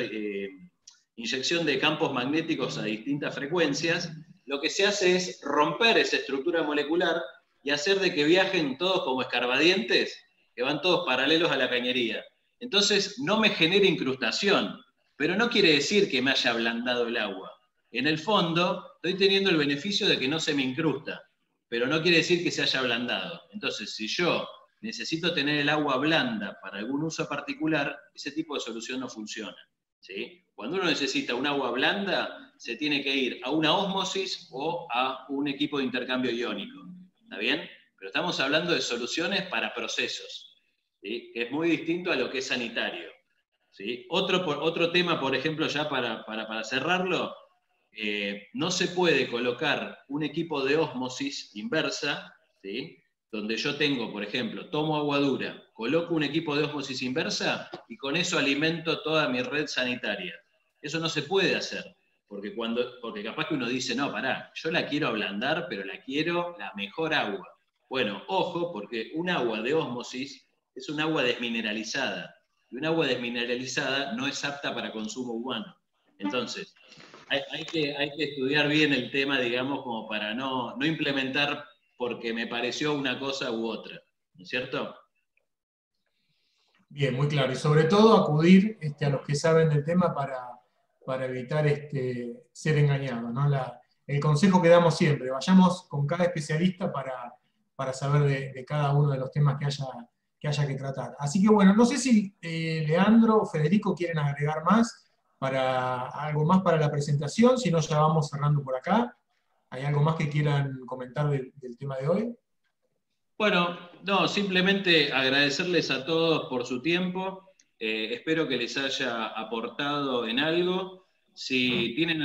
inyección de campos magnéticos a distintas frecuencias, lo que se hace es romper esa estructura molecular y hacer de que viajen todos como escarbadientes, que van todos paralelos a la cañería. Entonces no me genera incrustación, pero no quiere decir que me haya ablandado el agua. En el fondo estoy teniendo el beneficio de que no se me incrusta, pero no quiere decir que se haya ablandado. Entonces, si yo necesito tener el agua blanda para algún uso particular, ese tipo de solución no funciona, ¿sí? Cuando uno necesita un agua blanda, se tiene que ir a una ósmosis o a un equipo de intercambio iónico, ¿está bien? Pero estamos hablando de soluciones para procesos, ¿sí? Que es muy distinto a lo que es sanitario, ¿sí? Otro tema, por ejemplo, ya para cerrarlo, no se puede colocar un equipo de ósmosis inversa, ¿sí? Donde yo tengo, por ejemplo, tomo agua dura, coloco un equipo de ósmosis inversa y con eso alimento toda mi red sanitaria. Eso no se puede hacer, porque capaz que uno dice, no, pará, yo la quiero ablandar, pero la quiero la mejor agua. Bueno, ojo, porque un agua de ósmosis es un agua desmineralizada, y un agua desmineralizada no es apta para consumo humano. Entonces, hay que estudiar bien el tema, digamos, como para no implementar porque me pareció una cosa u otra, ¿no es cierto? Bien, muy claro. Y sobre todo acudir a los que saben del tema para evitar ser engañados, ¿no? El consejo que damos siempre, vayamos con cada especialista para saber de cada uno de los temas que haya que tratar. Así que bueno, no sé si Leandro o Federico quieren agregar algo más para la presentación, si no ya vamos cerrando por acá. ¿Hay algo más que quieran comentar del tema de hoy? Bueno, no, simplemente agradecerles a todos por su tiempo. Espero que les haya aportado en algo. Si tienen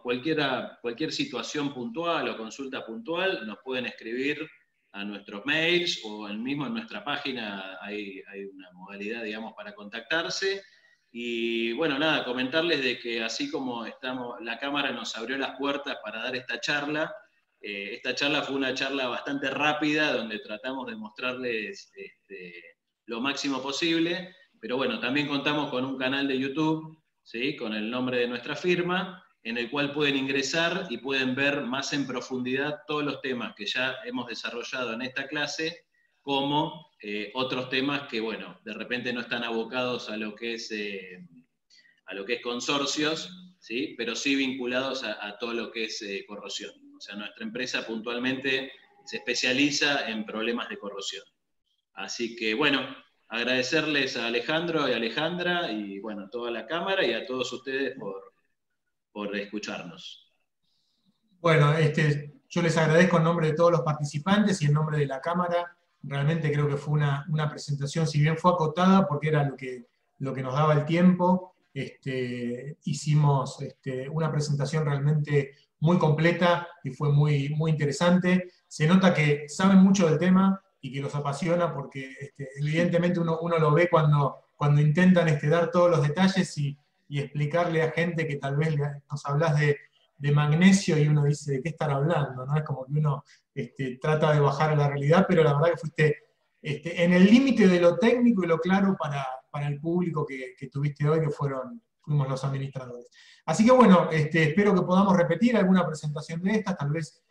cualquier situación puntual o consulta puntual, nos pueden escribir a nuestros mails o mismo en nuestra página hay una modalidad, digamos, para contactarse. Y bueno, nada, comentarles de que así como la Cámara nos abrió las puertas para dar esta charla fue una charla bastante rápida, donde tratamos de mostrarles lo máximo posible, pero bueno, también contamos con un canal de YouTube, ¿sí? Con el nombre de nuestra firma, en el cual pueden ingresar y pueden ver más en profundidad todos los temas que ya hemos desarrollado en esta clase, como otros temas que, bueno, de repente no están abocados a lo que es consorcios, ¿sí? Pero sí vinculados a todo lo que es corrosión. O sea, nuestra empresa puntualmente se especializa en problemas de corrosión. Así que, bueno, agradecerles a Alejandro y a Alejandra, y bueno, a toda la Cámara y a todos ustedes por escucharnos. Bueno, yo les agradezco en nombre de todos los participantes y en nombre de la Cámara. Realmente creo que fue una presentación, si bien fue acotada, porque era lo que nos daba el tiempo, hicimos una presentación realmente muy completa y fue muy, muy interesante. Se nota que saben mucho del tema y que los apasiona porque evidentemente uno lo ve cuando intentan dar todos los detalles y explicarle a gente que tal vez nos hablas de magnesio y uno dice, ¿de qué estar hablando? ¿No? Es como que uno trata de bajar a la realidad, pero la verdad que fuiste en el límite de lo técnico y lo claro para el público que tuviste hoy, que fuimos los administradores. Así que bueno, espero que podamos repetir alguna presentación de estas, tal vez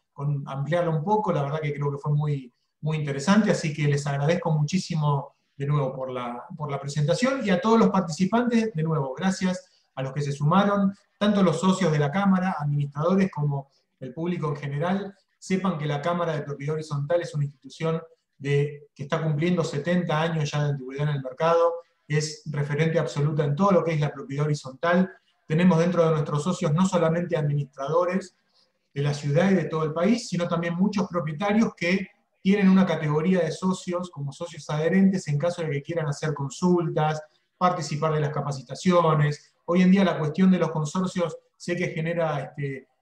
ampliarla un poco, la verdad que creo que fue muy, muy interesante, así que les agradezco muchísimo de nuevo por la presentación, y a todos los participantes, de nuevo, gracias a los que se sumaron, tanto los socios de la Cámara, administradores, como el público en general. Sepan que la Cámara de Propiedad Horizontal es una institución que está cumpliendo 70 años ya de antigüedad en el mercado, es referente absoluta en todo lo que es la propiedad horizontal. Tenemos dentro de nuestros socios no solamente administradores de la ciudad y de todo el país, sino también muchos propietarios que tienen una categoría de socios como socios adherentes en caso de que quieran hacer consultas, participar de las capacitaciones. Hoy en día la cuestión de los consorcios sé que genera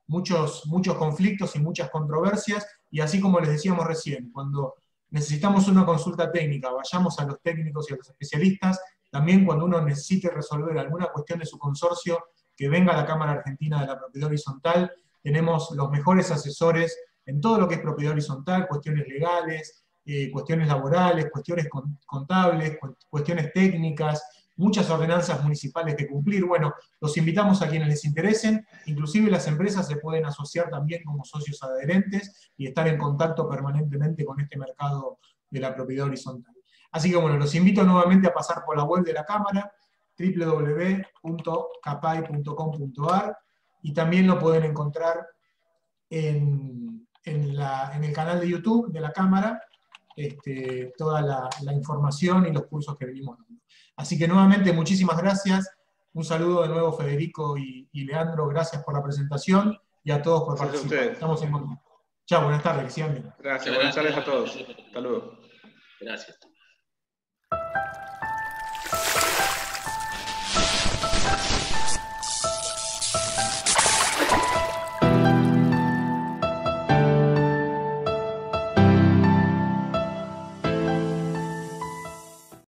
muchos conflictos y muchas controversias, y así como les decíamos recién, cuando necesitamos una consulta técnica, vayamos a los técnicos y a los especialistas. También cuando uno necesite resolver alguna cuestión de su consorcio, que venga a la Cámara Argentina de la Propiedad Horizontal. Tenemos los mejores asesores en todo lo que es propiedad horizontal, cuestiones legales, cuestiones laborales, cuestiones contables, cuestiones técnicas, muchas ordenanzas municipales que cumplir. Bueno, los invitamos a quienes les interesen, inclusive las empresas se pueden asociar también como socios adherentes y estar en contacto permanentemente con este mercado de la propiedad horizontal. Así que bueno, los invito nuevamente a pasar por la web de la Cámara, www.capay.com.ar, y también lo pueden encontrar en el canal de YouTube de la Cámara, toda la información y los cursos que venimos dando. Así que nuevamente muchísimas gracias, un saludo de nuevo Federico y Leandro, gracias por la presentación, y a todos por participar. Estamos en contacto. Chao, buenas tardes, que sigan bien. Gracias, buenas tardes a todos. Hasta luego. Gracias.